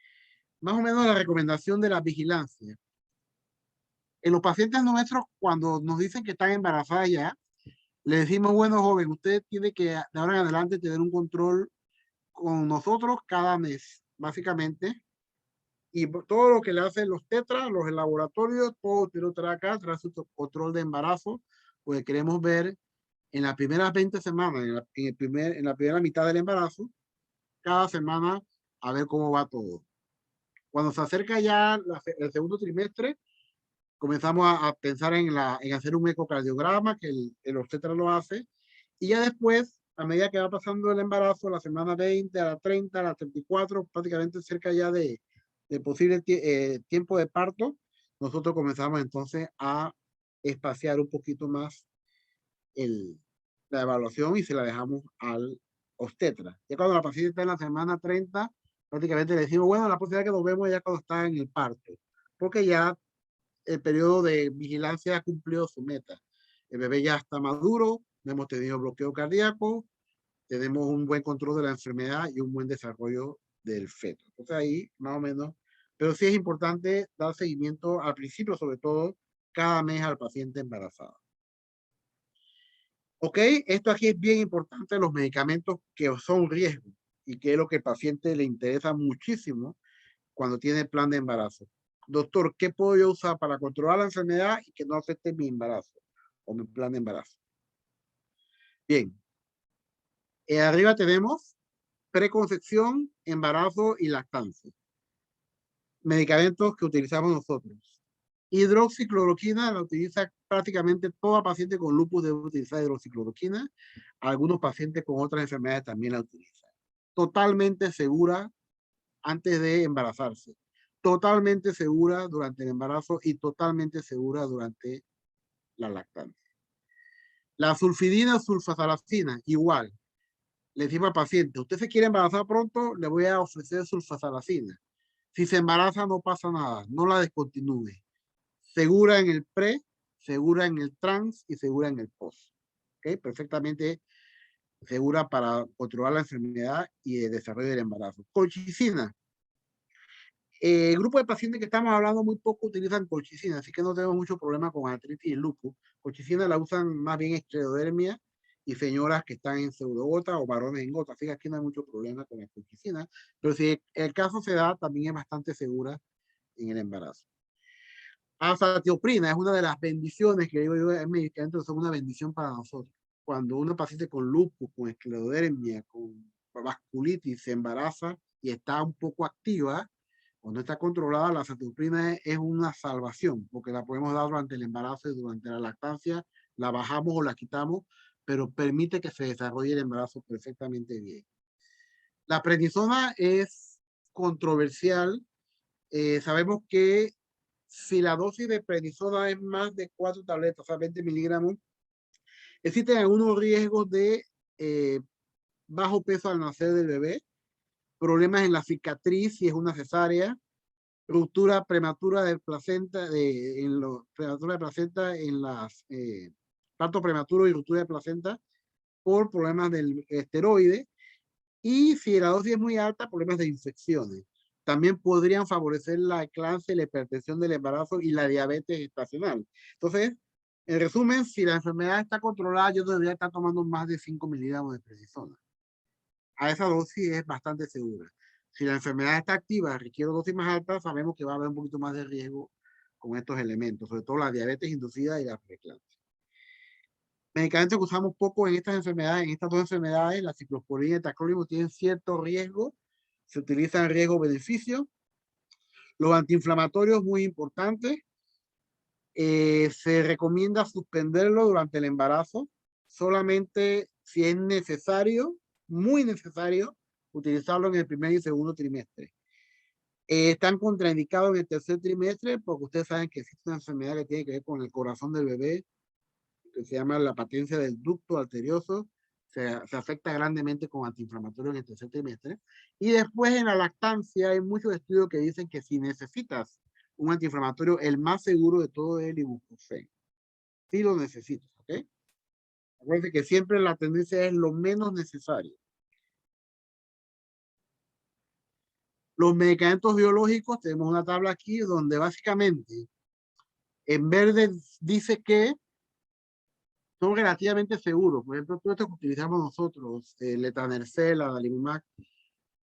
más o menos la recomendación de la vigilancia. En los pacientes nuestros, cuando nos dicen que están embarazadas ya, le decimos, bueno, joven, usted tiene que de ahora en adelante tener un control con nosotros cada mes, básicamente. Y todo lo que le hacen los tetras, los laboratorios, todo usted lo trae acá, trae su control de embarazo, porque queremos ver en las primeras 20 semanas, en la primera mitad del embarazo, cada semana, a ver cómo va todo. Cuando se acerca ya el segundo trimestre, comenzamos a pensar en hacer un ecocardiograma, que el obstetra lo hace, y ya después, a medida que va pasando el embarazo, la semana 20, a la 30, a la 34, prácticamente cerca ya de posible tiempo de parto, nosotros comenzamos entonces a espaciar un poquito más la evaluación y se la dejamos al obstetra. Ya cuando la paciente está en la semana 30, prácticamente le decimos, bueno, la posibilidad que nos vemos ya cuando está en el parto, porque ya el periodo de vigilancia ha cumplido su meta. El bebé ya está maduro, no hemos tenido bloqueo cardíaco, tenemos un buen control de la enfermedad y un buen desarrollo del feto. Entonces ahí, más o menos, pero sí es importante dar seguimiento al principio, sobre todo, cada mes al paciente embarazado. Ok, esto aquí es bien importante, los medicamentos que son riesgo y que es lo que al paciente le interesa muchísimo cuando tiene plan de embarazo. Doctor, ¿qué puedo yo usar para controlar la enfermedad y que no afecte mi embarazo o mi plan de embarazo? Bien, arriba tenemos preconcepción, embarazo y lactancia. Medicamentos que utilizamos nosotros. Hidroxicloroquina la utiliza prácticamente toda paciente con lupus debe utilizar hidroxicloroquina. Algunos pacientes con otras enfermedades también la utilizan. Totalmente segura antes de embarazarse. Totalmente segura durante el embarazo y totalmente segura durante la lactancia. La sulfidina o sulfasalacina, igual. Le decimos al paciente, usted se quiere embarazar pronto, le voy a ofrecer sulfasalacina. Si se embaraza no pasa nada, no la descontinúe. Segura en el pre, segura en el trans y segura en el post. ¿Okay? Perfectamente segura para controlar la enfermedad y el desarrollo del embarazo. Colchicina. El grupo de pacientes que estamos hablando muy poco utilizan colchicina, así que no tenemos mucho problema con artritis y lupus. Colchicina la usan más bien esclerodermia y señoras que están en pseudogota o varones en gota. Así que aquí no hay mucho problema con la colchicina, pero si el caso se da, también es bastante segura en el embarazo. Azatioprina es una de las bendiciones que digo yo, el medicamento es una bendición para nosotros. Cuando una paciente con lupus, con esclerodermia, con vasculitis se embaraza y está un poco activa, cuando está controlada, la azatioprina es una salvación, porque la podemos dar durante el embarazo y durante la lactancia, la bajamos o la quitamos, pero permite que se desarrolle el embarazo perfectamente bien. La prednisona es controversial. Sabemos que si la dosis de prednisona es más de 4 tabletas, o sea, 20 miligramos, existen algunos riesgos de bajo peso al nacer del bebé, problemas en la cicatriz si es una cesárea, ruptura prematura de placenta, prematura de placenta en las parto prematuro y ruptura de placenta por problemas del esteroide, y si la dosis es muy alta, problemas de infecciones. También podrían favorecer la eclampsia, la hipertensión del embarazo y la diabetes gestacional. Entonces, en resumen, si la enfermedad está controlada, yo debería estar tomando más de 5 miligramos de prednisona. A esa dosis es bastante segura. Si la enfermedad está activa, requiere dosis más altas, sabemos que va a haber un poquito más de riesgo con estos elementos, sobre todo la diabetes inducida y la preeclampsia. Medicamentos que usamos poco en estas enfermedades, en estas dos enfermedades, la ciclosporina y el tacrolimus, tienen cierto riesgo, se utilizan riesgo-beneficio. Los antiinflamatorios, muy importantes, se recomienda suspenderlo durante el embarazo, solamente si es necesario, muy necesario, utilizarlo en el primer y segundo trimestre. Están contraindicados en el tercer trimestre porque ustedes saben que existe una enfermedad que tiene que ver con el corazón del bebé, que se llama la patencia del ducto arterioso, se afecta grandemente con antiinflamatorios en el tercer trimestre. Y después en la lactancia hay muchos estudios que dicen que si necesitas un antiinflamatorio, el más seguro de todo es el ibuprofeno. Si lo necesitas, ¿ok? Acuérdense que siempre la tendencia es lo menos necesario. Los medicamentos biológicos, tenemos una tabla aquí donde básicamente en verde dice que son relativamente seguros. Por ejemplo, todo esto que utilizamos nosotros, Letanercel, Adalimumab,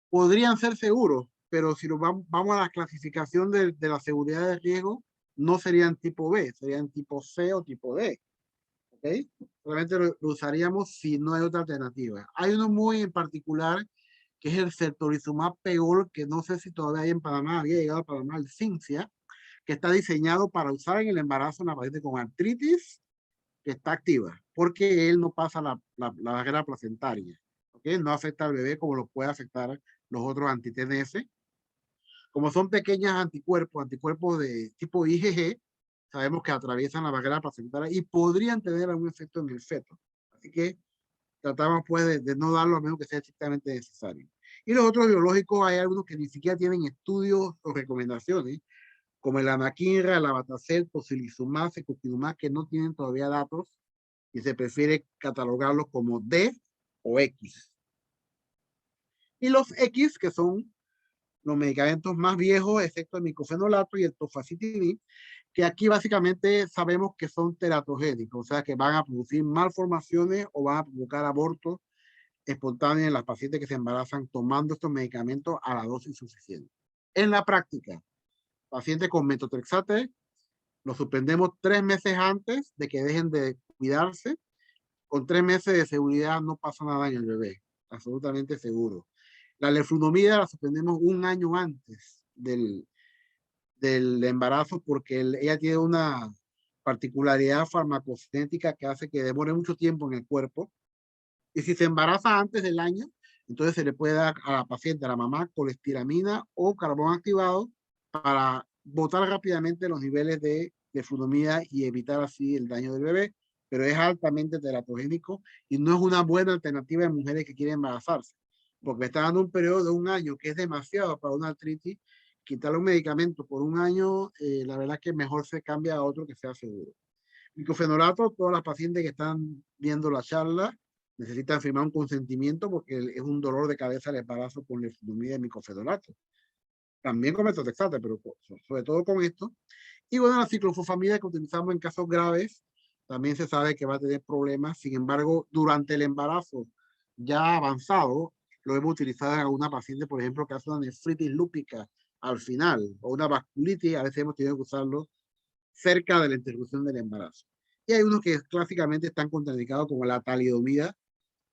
podrían ser seguros, pero si vamos a la clasificación de la seguridad de riesgo, no serían tipo B, serían tipo C o tipo D. ¿Ok? Solamente lo usaríamos si no hay otra alternativa. Hay uno muy en particular, que es el Ceftorizumab Pegol, que no sé si todavía hay en Panamá, había llegado a Panamá, el Cincia, que está diseñado para usar en el embarazo en la paciente con artritis, que está activa, porque él no pasa la barrera placentaria, ¿ok? No afecta al bebé como lo puede afectar los otros anti-TNF. Como son pequeños anticuerpos de tipo IgG, sabemos que atraviesan la barrera placentaria y podrían tener algún efecto en el feto. Así que tratamos pues de no darlo a menos que sea estrictamente necesario. Y los otros biológicos, hay algunos que ni siquiera tienen estudios o recomendaciones, como el anakinra, el abatacept, tocilizumab, secukinumab, que no tienen todavía datos y se prefiere catalogarlos como D o X. Y los X, que son los medicamentos más viejos, excepto el micofenolato y el tofacitinib, que aquí básicamente sabemos que son teratogénicos, o sea que van a producir malformaciones o van a provocar abortos espontáneos en las pacientes que se embarazan tomando estos medicamentos a la dosis suficiente. En la práctica, pacientes con metotrexate los suspendemos 3 meses antes de que dejen de cuidarse. Con 3 meses de seguridad no pasa nada en el bebé, absolutamente seguro. La leflunomida la suspendemos 1 año antes del embarazo porque ella tiene una particularidad farmacocinética que hace que demore mucho tiempo en el cuerpo. Y si se embaraza antes del año, entonces se le puede dar a la paciente, a la mamá, colestiramina o carbón activado para botar rápidamente los niveles de leflunomida y evitar así el daño del bebé, pero es altamente teratogénico y no es una buena alternativa en mujeres que quieren embarazarse, porque está dando un periodo de 1 año que es demasiado para una artritis. Quitarle un medicamento por 1 año, la verdad es que mejor se cambia a otro que sea seguro. Micofenolato, todas las pacientes que están viendo la charla necesitan firmar un consentimiento porque es un dolor de cabeza el embarazo con leflunomida y micofenolato. También con metotrexate, pero sobre todo con esto. Y bueno, la ciclofosfamida que utilizamos en casos graves, también se sabe que va a tener problemas. Sin embargo, durante el embarazo ya avanzado, lo hemos utilizado en alguna paciente, por ejemplo, que hace una nefritis lúpica al final, o una vasculitis, a veces hemos tenido que usarlo cerca de la interrupción del embarazo. Y hay unos que clásicamente están contraindicados como la talidomida,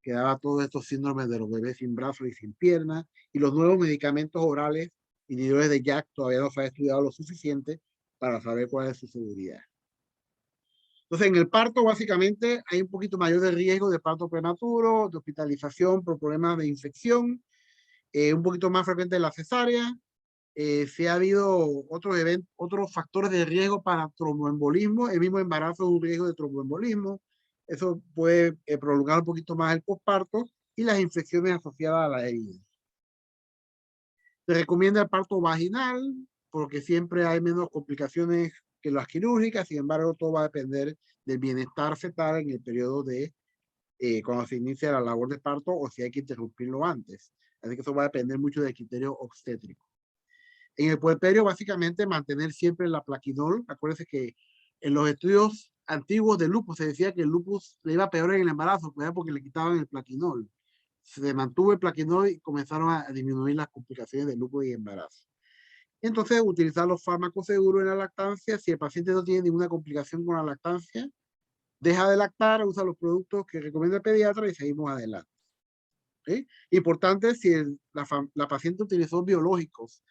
que daba todos estos síndromes de los bebés sin brazos y sin piernas, y los nuevos medicamentos orales, inhibidores de JAK, todavía no se ha estudiado lo suficiente para saber cuál es su seguridad. Entonces, en el parto, básicamente, hay un poquito mayor de riesgo de parto prematuro, de hospitalización por problemas de infección, un poquito más frecuente la cesárea, si ha habido otros eventos, otros factores de riesgo para tromboembolismo. El mismo embarazo es un riesgo de tromboembolismo. Eso puede prolongar un poquito más el posparto y las infecciones asociadas a la herida. Se recomienda el parto vaginal porque siempre hay menos complicaciones que las quirúrgicas. Sin embargo, todo va a depender del bienestar fetal en el periodo de cuando se inicia la labor de parto o si hay que interrumpirlo antes. Así que eso va a depender mucho del criterio obstétrico. En el puerperio, básicamente, mantener siempre la plaquinol. Acuérdense que en los estudios antiguos de lupus se decía que el lupus le iba peor en el embarazo, porque le quitaban el plaquinol. Se mantuvo el plaquinol y comenzaron a disminuir las complicaciones del lupus y embarazo. Entonces, utilizar los fármacos seguros en la lactancia. Si el paciente no tiene ninguna complicación con la lactancia, deja de lactar, usa los productos que recomienda el pediatra y seguimos adelante. ¿Sí? Importante, si la paciente utilizó biológicos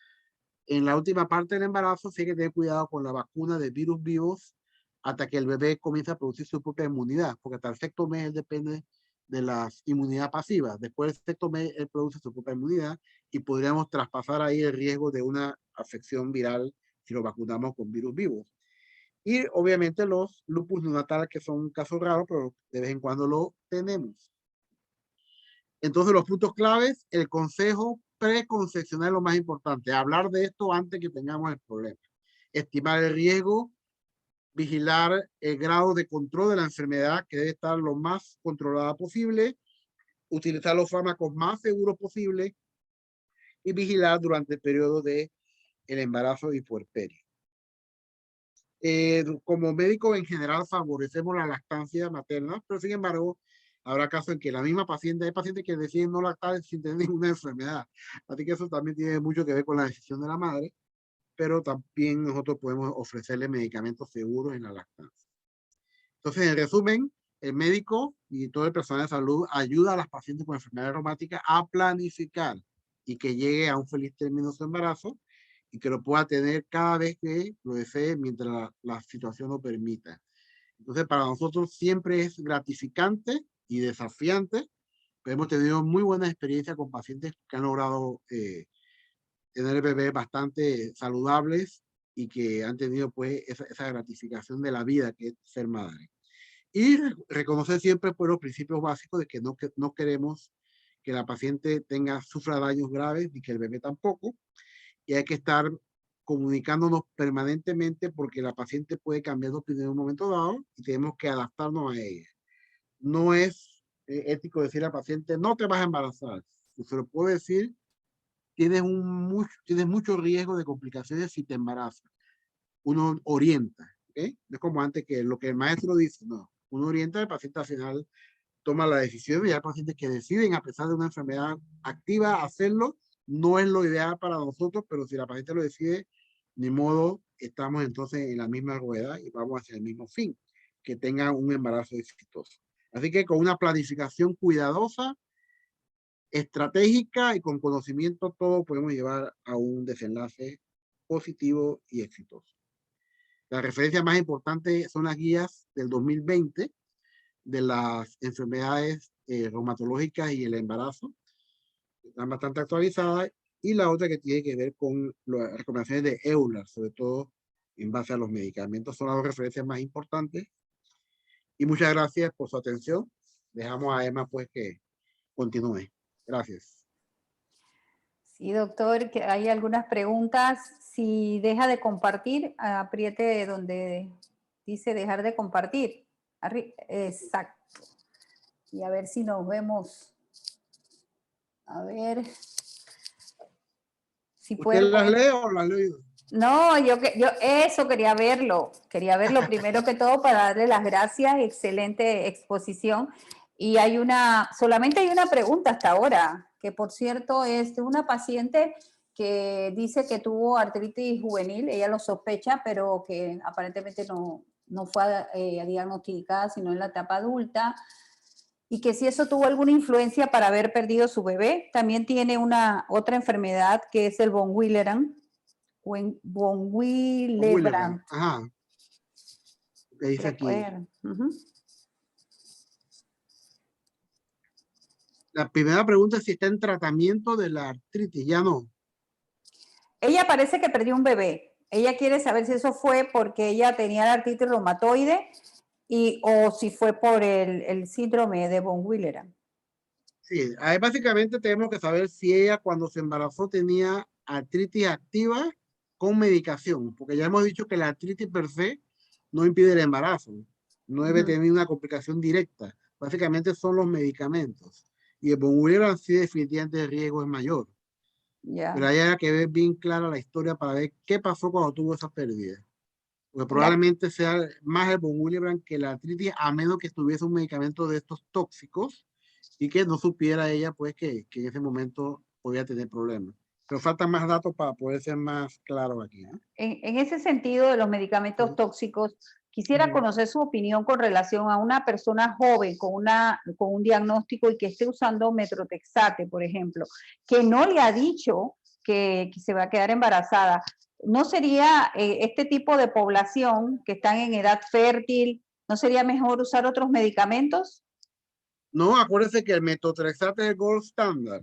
en la última parte del embarazo, sí hay que tener cuidado con la vacuna de virus vivos hasta que el bebé comience a producir su propia inmunidad, porque hasta el sexto mes él depende de la inmunidad pasiva. Después del sexto mes él produce su propia inmunidad y podríamos traspasar ahí el riesgo de una afección viral si lo vacunamos con virus vivos. Y obviamente los lupus neonatales, que son un caso raro, pero de vez en cuando lo tenemos. Entonces, los puntos claves, el consejo preconcepcional es lo más importante. Hablar de esto antes que tengamos el problema. Estimar el riesgo, vigilar el grado de control de la enfermedad, que debe estar lo más controlada posible, utilizar los fármacos más seguros posible y vigilar durante el periodo de el embarazo y puerperio. Como médico en general favorecemos la lactancia materna, pero sin embargo habrá casos en que la misma paciente, hay pacientes que deciden no lactar sin tener ninguna enfermedad. Así que eso también tiene mucho que ver con la decisión de la madre, pero también nosotros podemos ofrecerle medicamentos seguros en la lactancia. Entonces, en resumen, el médico y todo el personal de salud ayuda a las pacientes con enfermedades reumáticas a planificar y que llegue a un feliz término su embarazo y que lo pueda tener cada vez que lo desee mientras la situación lo permita. Entonces, para nosotros siempre es gratificante y desafiante, pero hemos tenido muy buena experiencia con pacientes que han logrado tener bebés bastante saludables y que han tenido pues esa gratificación de la vida que es ser madre. Y reconocer siempre pues, los principios básicos de que no queremos que la paciente sufra daños graves ni que el bebé tampoco. Y hay que estar comunicándonos permanentemente porque la paciente puede cambiar de opinión en un momento dado y tenemos que adaptarnos a ella. No es ético decir al paciente, no te vas a embarazar. Se lo puedo decir, tienes mucho riesgo de complicaciones si te embarazas. Uno orienta, ¿okay? No es como antes que lo que el maestro dice, no. Uno orienta, el paciente al final toma la decisión y hay pacientes que deciden, a pesar de una enfermedad activa, hacerlo. No es lo ideal para nosotros, pero si la paciente lo decide, ni modo, estamos entonces en la misma rueda y vamos hacia el mismo fin, que tenga un embarazo exitoso. Así que con una planificación cuidadosa, estratégica y con conocimiento, todo podemos llevar a un desenlace positivo y exitoso. Las referencias más importantes son las guías del 2020 de las enfermedades reumatológicas y el embarazo. Están bastante actualizadas. Y la otra que tiene que ver con las recomendaciones de EULAR, sobre todo en base a los medicamentos, son las dos referencias más importantes. Y muchas gracias por su atención. Dejamos a Emma pues que continúe. Gracias. Sí, doctor, que hay algunas preguntas. Si deja de compartir, apriete donde dice dejar de compartir. Exacto. Y a ver si nos vemos. A ver. Si ¿Usted las lee o las lee? No, yo eso quería verlo primero que todo para darle las gracias, excelente exposición. Y solamente hay una pregunta hasta ahora, que por cierto es de una paciente que dice que tuvo artritis juvenil, ella lo sospecha, pero que aparentemente no fue diagnosticada sino en la etapa adulta, y que si eso tuvo alguna influencia para haber perdido su bebé. También tiene otra enfermedad que es el von Willebrand. Von Willebrand. Ajá. ¿Qué dice aquí? La primera pregunta es si está en tratamiento de la artritis. Ya no. Ella parece que perdió un bebé. Ella quiere saber si eso fue porque ella tenía la artritis reumatoide o si fue por el síndrome de von Willebrand. Sí, ahí básicamente tenemos que saber si ella cuando se embarazó tenía artritis activa con medicación, porque ya hemos dicho que la artritis per se no impide el embarazo, no debe tener una complicación directa. Básicamente son los medicamentos. Y el von Willebrand sí definitivamente el riesgo es mayor. Pero ahí hay que ver bien clara la historia para ver qué pasó cuando tuvo esa pérdida. Porque probablemente sea más el von Willebrand que la artritis, a menos que tuviese un medicamento de estos tóxicos y que no supiera ella, pues, que en ese momento podía tener problemas. Pero faltan más datos para poder ser más claro aquí, ¿no? En ese sentido de los medicamentos tóxicos, quisiera conocer su opinión con relación a una persona joven con un diagnóstico y que esté usando metrotexate, por ejemplo, que no le ha dicho que se va a quedar embarazada. ¿No sería este tipo de población que están en edad fértil, no sería mejor usar otros medicamentos? No, acuérdense que el metotrexate es el gold standard.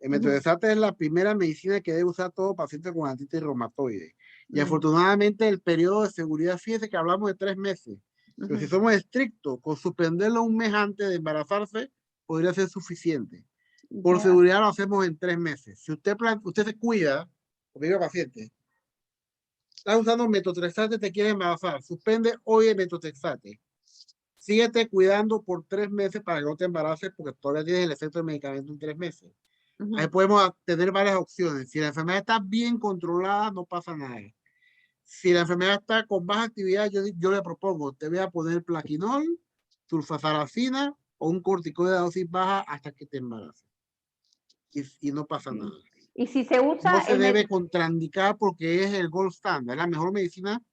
El metotrexate es la primera medicina que debe usar todo paciente con artritis reumatoide. Y afortunadamente el periodo de seguridad, fíjese que hablamos de 3 meses. Pero si somos estrictos, con suspenderlo un mes antes de embarazarse, podría ser suficiente. Por seguridad lo hacemos en 3 meses. Si usted se cuida, como digo paciente, estás usando metotrexate, te quiere embarazar, suspende hoy el metotrexate. Síguete cuidando por 3 meses para que no te embaraces, porque todavía tienes el efecto del medicamento en 3 meses. Ahí podemos tener varias opciones. Si la enfermedad está bien controlada, no pasa nada. Si la enfermedad está con baja actividad, yo le propongo, te voy a poner plaquinol, sulfasalazina o un corticoide de dosis baja hasta que te embaraces. Y no pasa nada. Y si se usa... No se debe contraindicar porque es el gold standard, es la mejor medicina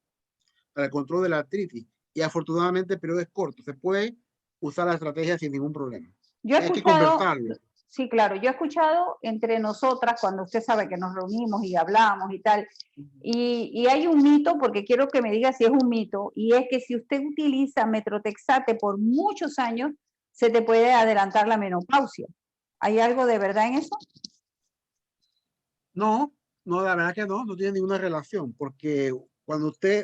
para el control de la artritis. Y afortunadamente el periodo es corto. Se puede usar la estrategia sin ningún problema. Hay que conversarlo. Sí, claro. Yo he escuchado entre nosotras, cuando usted sabe que nos reunimos y hablamos y tal, y hay un mito, porque quiero que me diga si es un mito, y es que si usted utiliza metrotexate por muchos años, se te puede adelantar la menopausia. ¿Hay algo de verdad en eso? No, la verdad que no tiene ninguna relación, porque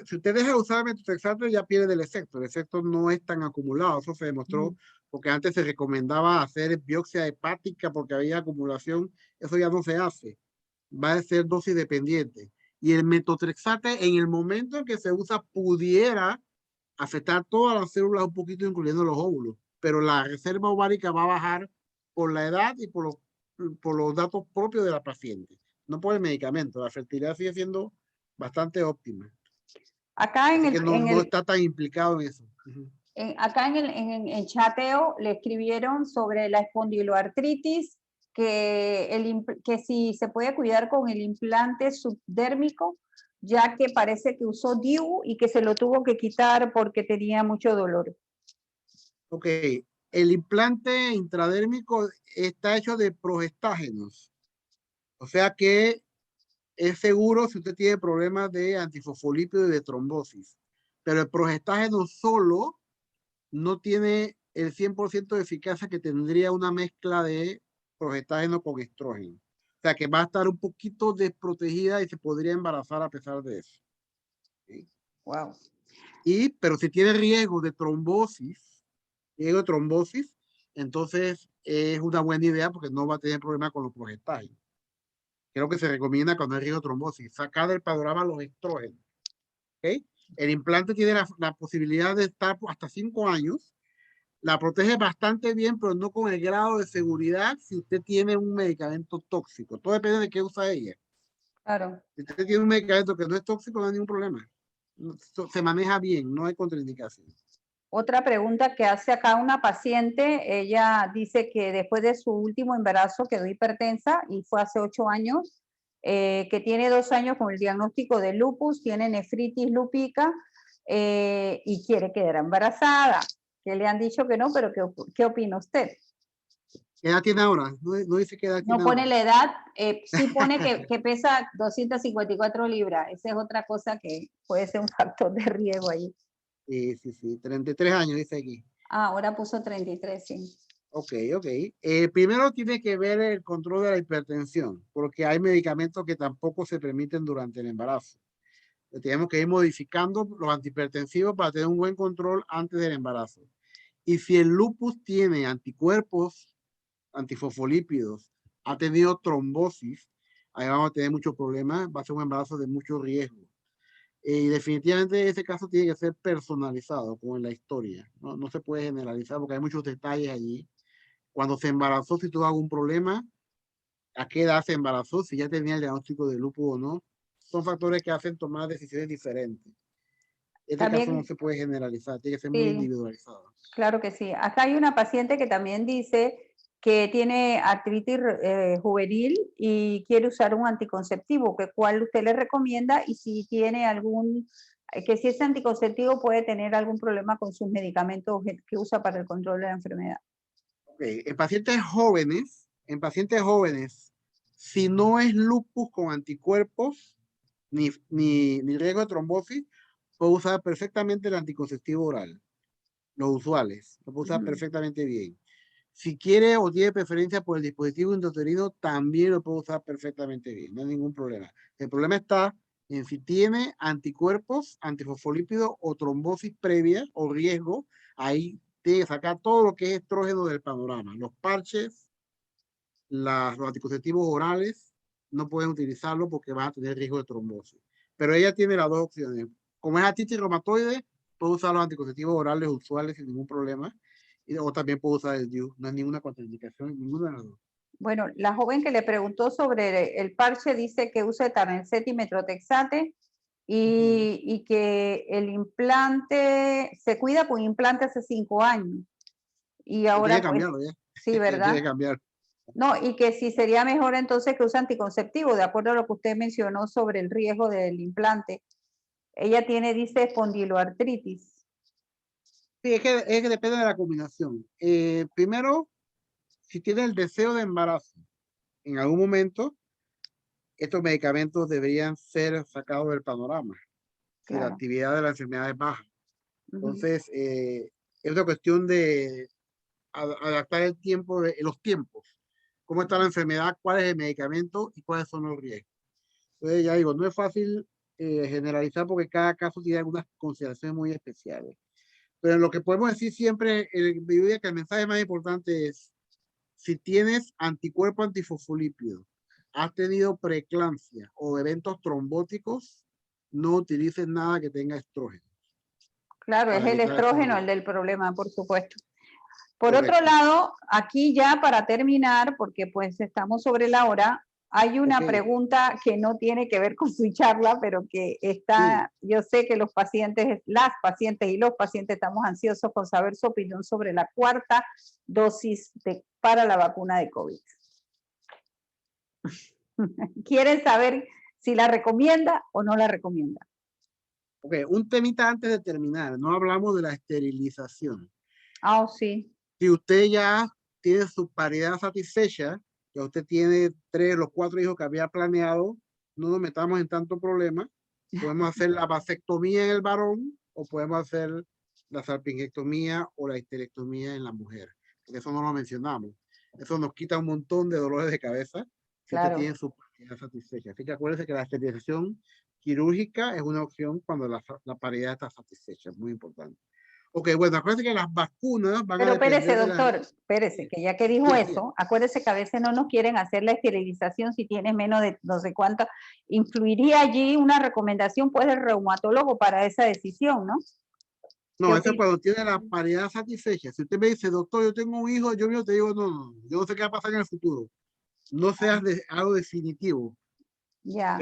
si usted deja de usar metotrexate ya pierde el efecto no es tan acumulado, eso se demostró, porque antes se recomendaba hacer biopsia hepática porque había acumulación, eso ya no se hace, va a ser dosis dependiente, y el metotrexate en el momento en que se usa pudiera afectar todas las células un poquito, incluyendo los óvulos, pero la reserva ovárica va a bajar por la edad y por los datos propios de la paciente, no por el medicamento. La fertilidad sigue siendo bastante óptima. Acá no está tan implicado en eso. Acá en el chateo le escribieron sobre la espondiloartritis, que si se puede cuidar con el implante subdérmico, ya que parece que usó DIU y que se lo tuvo que quitar porque tenía mucho dolor. Ok, el implante intradérmico está hecho de progestágenos, o sea que es seguro si usted tiene problemas de antifosfolípido y de trombosis, pero el progestágeno solo no tiene el 100% de eficacia que tendría una mezcla de progestágeno con estrógeno. O sea que va a estar un poquito desprotegida y se podría embarazar a pesar de eso. ¿Sí? Wow. Pero si tiene riesgo de trombosis, entonces es una buena idea porque no va a tener problema con los progestágenos. Creo que se recomienda cuando hay riesgo de trombosis, sacar del panorama los estrógenos. ¿Okay? El implante tiene la posibilidad de estar hasta 5 años. La protege bastante bien, pero no con el grado de seguridad si usted tiene un medicamento tóxico. Todo depende de qué usa ella. Claro. Si usted tiene un medicamento que no es tóxico, no hay ningún problema. Se maneja bien, no hay contraindicación. Otra pregunta que hace acá una paciente, ella dice que después de su último embarazo quedó hipertensa y fue hace 8 años, que tiene 2 años con el diagnóstico de lupus, tiene nefritis lúpica y quiere quedar embarazada. Que le han dicho que no, pero ¿qué opina usted? ¿Qué edad tiene ahora? No dice qué edad tiene ahora. No pone la edad, sí pone que pesa 254 libras. Esa es otra cosa que puede ser un factor de riesgo ahí. Sí, 33 años dice aquí. Ah, ahora puso 33, sí. Ok, ok. Primero tiene que ver el control de la hipertensión, porque hay medicamentos que tampoco se permiten durante el embarazo. Tenemos que ir modificando los antihipertensivos para tener un buen control antes del embarazo. Y si el lupus tiene anticuerpos, antifosfolípidos, ha tenido trombosis, ahí vamos a tener muchos problemas, va a ser un embarazo de mucho riesgo. Y definitivamente ese caso tiene que ser personalizado, como en la historia. No, no se puede generalizar porque hay muchos detalles allí. Cuando se embarazó, si tuvo algún problema, a qué edad se embarazó, si ya tenía el diagnóstico de lupus o no, son factores que hacen tomar decisiones diferentes. Este caso no También, se puede generalizar, tiene que ser muy sí, individualizado. claro que sí. Acá hay una paciente que también dice que tiene artritis juvenil y quiere usar un anticonceptivo, que cuál usted le recomienda y si tiene algún, que si ese anticonceptivo puede tener algún problema con sus medicamentos que usa para el control de la enfermedad. Okay. En pacientes jóvenes, si no es lupus con anticuerpos, ni riesgo de trombosis, puede usar perfectamente el anticonceptivo oral, los usuales, lo puede usar perfectamente bien. Si quiere o tiene preferencia por el dispositivo intrauterino, también lo puede usar perfectamente bien, no hay ningún problema. El problema está en si tiene anticuerpos, antifosfolípidos o trombosis previa o riesgo, ahí tiene que sacar todo lo que es estrógeno del panorama. Los parches, los anticonceptivos orales, no pueden utilizarlo porque van a tener riesgo de trombosis. Pero ella tiene las dos opciones. Como es artritis reumatoide, puede usar los anticonceptivos orales usuales sin ningún problema. O también puede usar el DIU. No hay ninguna contraindicación, ninguna de las dos. Bueno, la joven que le preguntó sobre el parche dice que usa Etanercept y Metrotexate y que el implante, se cuida con implante hace 5 años. Y Tiene que ahora pues, cambiarlo ya. sí, Tiene que ¿verdad? cambiar. No, y que si sería mejor entonces que use anticonceptivo, de acuerdo a lo que usted mencionó sobre el riesgo del implante. Ella tiene, dice, espondiloartritis. Sí, es que depende de la combinación. Primero, si tiene el deseo de embarazo en algún momento, estos medicamentos deberían ser sacados del panorama si la Claro. actividad de la enfermedad es baja. Ujú. Entonces, es una cuestión de adaptar los tiempos. ¿Cómo está la enfermedad? ¿Cuál es el medicamento? ¿Y cuáles son los riesgos? Entonces, ya digo, no es fácil generalizar porque cada caso tiene algunas consideraciones muy especiales. Pero lo que podemos decir siempre, yo diría que el mensaje más importante es, si tienes anticuerpo antifosfolípido, has tenido preeclampsia o eventos trombóticos, no utilices nada que tenga estrógeno Claro, es para el evitar esos estrógeno el riesgos. del problema, por supuesto. Por otro Correcto. lado, aquí ya para terminar, porque pues estamos sobre la hora, hay Ok, una pregunta que no tiene que ver con su charla, pero que sí. está, yo sé que los pacientes, las pacientes y los pacientes estamos ansiosos por saber su opinión sobre la cuarta dosis para la vacuna de COVID. Quieren saber si la recomienda o no la recomienda. Ok, un temita antes de terminar. No hablamos de la esterilización. Ah, oh, sí. Si usted ya tiene su paridad satisfecha, ya usted tiene 3 o 4 hijos que había planeado, no nos metamos en tanto problema. Podemos hacer la vasectomía en el varón o podemos hacer la salpingectomía o la histerectomía en la mujer. Porque eso no lo mencionamos. Eso nos quita un montón de dolores de cabeza si usted Claro. tiene su paridad satisfecha. Así que acuérdese que la esterilización quirúrgica es una opción cuando la paridad está satisfecha. Es muy importante. Ok, bueno, acuérdense que las vacunas van a Pero espérese, depender de las... doctor, espérese, que ya que dijo Diga, diga. eso, acuérdese que a veces no nos quieren hacer la esterilización si tienes menos de no sé cuánto. ¿Influiría allí una recomendación, pues, del reumatólogo para esa decisión, no? ¿Qué No, eso es opina? cuando tiene la paridad satisfecha. Si usted me dice, doctor, yo tengo un hijo, yo mismo te digo, no, no, yo no sé qué va a pasar en el futuro. No seas algo definitivo, ¿ok? Ya.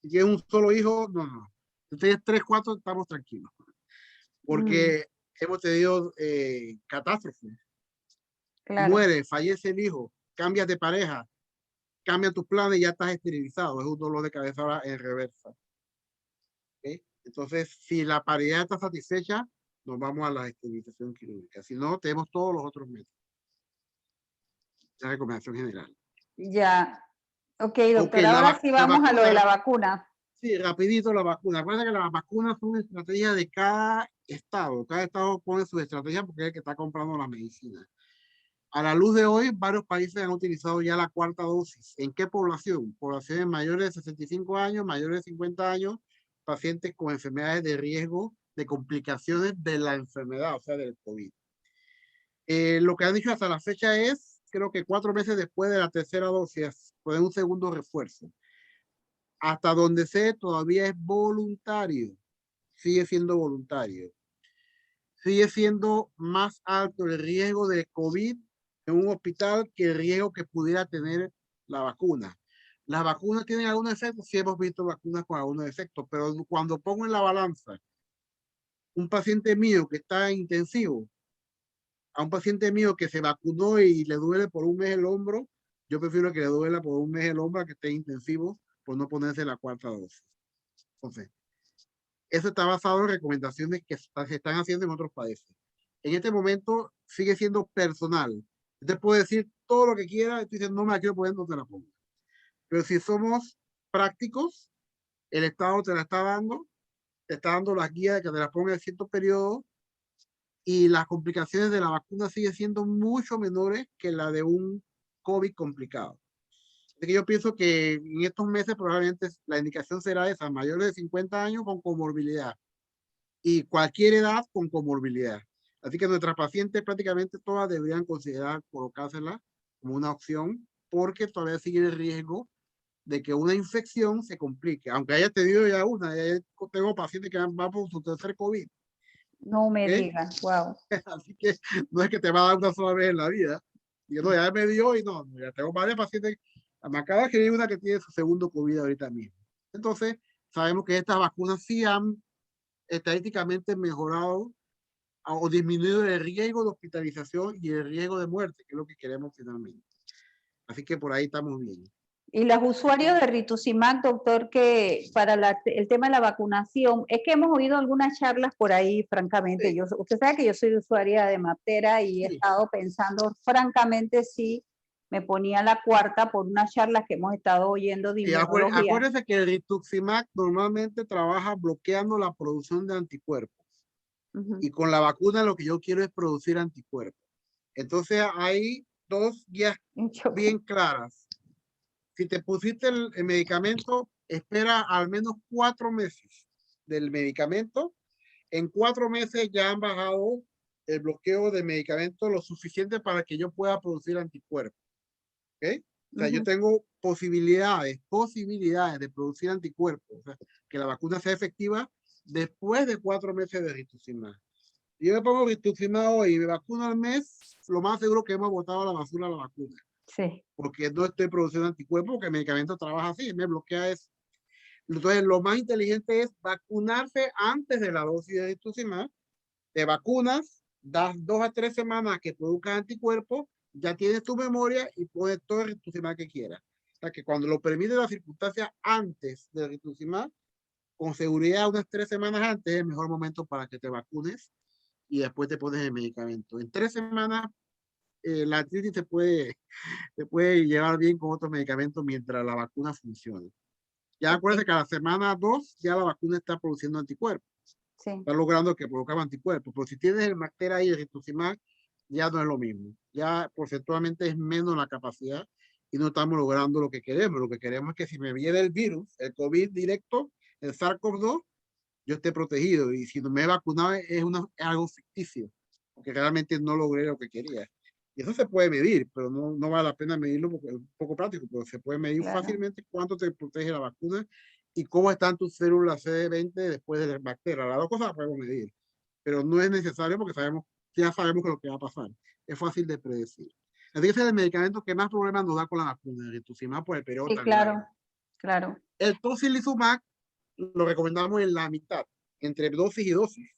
Si tienes un solo hijo, no, no. Si tienes 3, 4, estamos tranquilos. Mm, Porque hemos tenido catástrofes. claro. Muere, fallece el hijo, cambias de pareja, cambia tus planes y ya estás esterilizado. Es un dolor de cabeza ahora en reversa. ¿Okay? Entonces, si la paridad está satisfecha, nos vamos a la esterilización quirúrgica. Si no, tenemos todos los otros métodos. La recomendación general. Ya. Ok, Ok, doctor, ahora sí la vamos a lo de vacuna, la vacuna. sí, rapidito la vacuna. Acuérdense que las vacunas son estrategias de cada estado. Cada estado pone su estrategia porque es el que está comprando la medicina. A la luz de hoy, varios países han utilizado ya la cuarta dosis. ¿En qué población? Poblaciones mayores de 65 años, mayores de 50 años, pacientes con enfermedades de riesgo de complicaciones de la enfermedad, o sea, del COVID. Lo que han dicho hasta la fecha es, creo que 4 meses después de la tercera dosis, puede un segundo refuerzo. Hasta donde sé, todavía es voluntario. Sigue siendo voluntario. Sigue siendo más alto el riesgo de COVID en un hospital que el riesgo que pudiera tener la vacuna. Las vacunas tienen algunos efectos, sí hemos visto vacunas con algunos efectos, pero cuando pongo en la balanza un paciente mío que está en intensivo, a un paciente mío que se vacunó y le duele por un mes el hombro, yo prefiero que le duela por un mes el hombro a que esté intensivo por no ponerse la cuarta dosis. Entonces, eso está basado en recomendaciones que se están haciendo en otros países. En este momento sigue siendo personal. Usted puede decir todo lo que quiera, y tú dices, no me la quiero poner, no te la pongo. Pero si somos prácticos, el Estado te la está dando las guías de que te la ponga en cierto periodo y las complicaciones de la vacuna siguen siendo mucho menores que la de un COVID complicado. Así que yo pienso que en estos meses probablemente la indicación será esa, mayores de 50 años con comorbilidad y cualquier edad con comorbilidad. Así que nuestras pacientes prácticamente todas deberían considerar colocársela como una opción porque todavía sigue el riesgo de que una infección se complique, aunque haya tenido ya una. Ya tengo pacientes que van por su tercer COVID. No me ¿Okay? digas, wow. Así que no es que te va a dar una sola vez en la vida. Y no, ya me dio y no, ya tengo varios pacientes. Me acaba de escribir una que tiene su segundo COVID ahorita mismo. Entonces, sabemos que estas vacunas sí han estadísticamente mejorado o disminuido el riesgo de hospitalización y el riesgo de muerte, que es lo que queremos finalmente. Así que por ahí estamos bien. Y los usuarios de Rituximab, doctor, que para el tema de la vacunación, es que hemos oído algunas charlas por ahí, francamente. Sí. Usted sabe que yo soy usuaria de Maptera y he estado pensando, francamente, si me ponía la cuarta por unas charlas que hemos estado oyendo de inmunología. Acuérdese que el Rituximab normalmente trabaja bloqueando la producción de anticuerpos. Y con la vacuna lo que yo quiero es producir anticuerpos. Entonces hay dos guías bien claras. Si te pusiste el medicamento, espera al menos 4 meses del medicamento. En 4 meses ya han bajado el bloqueo de medicamento lo suficiente para que yo pueda producir anticuerpos. ¿Okay? O sea, yo tengo posibilidades de producir anticuerpos, o sea, que la vacuna sea efectiva después de 4 meses de rituximab. Si yo me pongo rituximab hoy y me vacuno al mes, lo más seguro que hemos botado a la basura la vacuna. Sí. Porque no estoy produciendo anticuerpos, porque el medicamento trabaja así, me bloquea eso. Entonces, lo más inteligente es vacunarse antes de la dosis de rituximab. Te vacunas, das 2 a 3 semanas que produzcas anticuerpos, ya tienes tu memoria y puedes todo el rituximab que quieras. O sea, que cuando lo permite las circunstancias antes del rituximab, con seguridad unas 3 semanas antes es el mejor momento para que te vacunes y después te pones el medicamento. En 3 semanas la artritis se puede llevar bien con otros medicamentos mientras la vacuna funcione. Ya acuérdense que a la semana 2 ya la vacuna está produciendo anticuerpos. Sí. Está logrando que provoque anticuerpos. Pero si tienes el Maptera y el rituximab, ya no es lo mismo. Ya porcentualmente es menos la capacidad y no estamos logrando lo que queremos. Lo que queremos es que si me viene el virus, el COVID directo, el SARS-CoV-2, yo esté protegido. Y si no me he vacunado es algo ficticio, porque realmente no logré lo que quería. Y eso se puede medir, pero no vale la pena medirlo porque es un poco práctico, pero se puede medir fácilmente cuánto te protege la vacuna y cómo están tus células CD20 después de la bacteria. Las dos cosas las podemos medir, pero no es necesario porque ya sabemos que lo que va a pasar. Es fácil de predecir. Así que ese es el medicamento que más problemas nos da con la vacuna, el rituximab, por el periodo tan largo. Claro. El tocilizumab lo recomendamos en la mitad, entre dosis y dosis,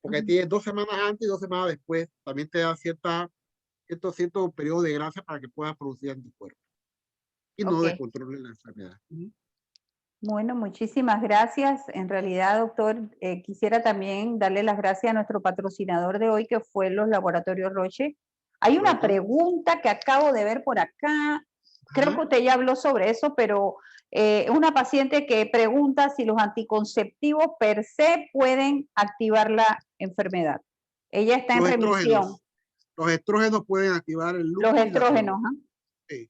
porque tiene 2 semanas antes y 2 semanas después. También te da cierto periodo de gracia para que puedas producir anticuerpos y no descontrole la enfermedad. Bueno, muchísimas gracias. En realidad, doctor, quisiera también darle las gracias a nuestro patrocinador de hoy, que fue los Laboratorios Roche. Hay una pregunta que acabo de ver por acá. Creo que usted ya habló sobre eso, pero una paciente que pregunta si los anticonceptivos per se pueden activar la enfermedad. Ella está en remisión. Los estrógenos pueden activar el lupus. Los y la estrógenos, trombosis. Sí.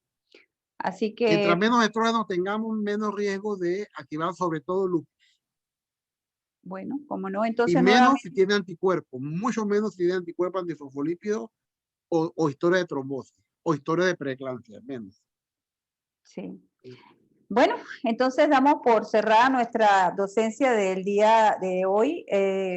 Así que... Mientras menos estrógenos tengamos, menos riesgo de activar sobre todo el lupus. Bueno, como no, Y entonces menos nuevamente... si tiene anticuerpos, mucho menos si tiene anticuerpos antifosfolípidos o historia de trombosis o historia de preeclampsia, menos. Sí. Bueno, entonces damos por cerrada nuestra docencia del día de hoy.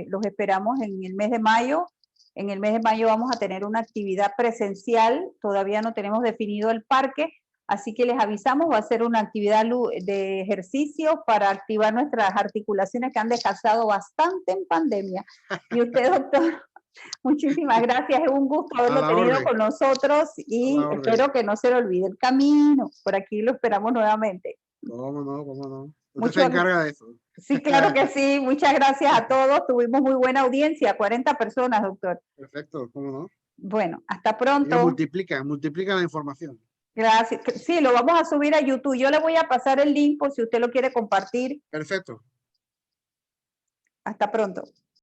Los esperamos en el mes de mayo. En el mes de mayo vamos a tener una actividad presencial. Todavía no tenemos definido el parque, así que les avisamos, va a ser una actividad de ejercicio para activar nuestras articulaciones que han descansado bastante en pandemia. Y usted, doctor, muchísimas gracias. Es un gusto haberlo tenido con nosotros y espero que no se le olvide el camino. Por aquí lo esperamos nuevamente. ¿Cómo no? ¿Cómo no? Usted Mucho, se encarga de eso. Sí, claro que sí. Muchas gracias a todos. Tuvimos muy buena audiencia, 40 personas, doctor. Perfecto, ¿cómo no? Bueno, hasta Ellos pronto. multiplican la información. Gracias. Sí, lo vamos a subir a YouTube. Yo le voy a pasar el link por si usted lo quiere compartir. Perfecto. Hasta pronto.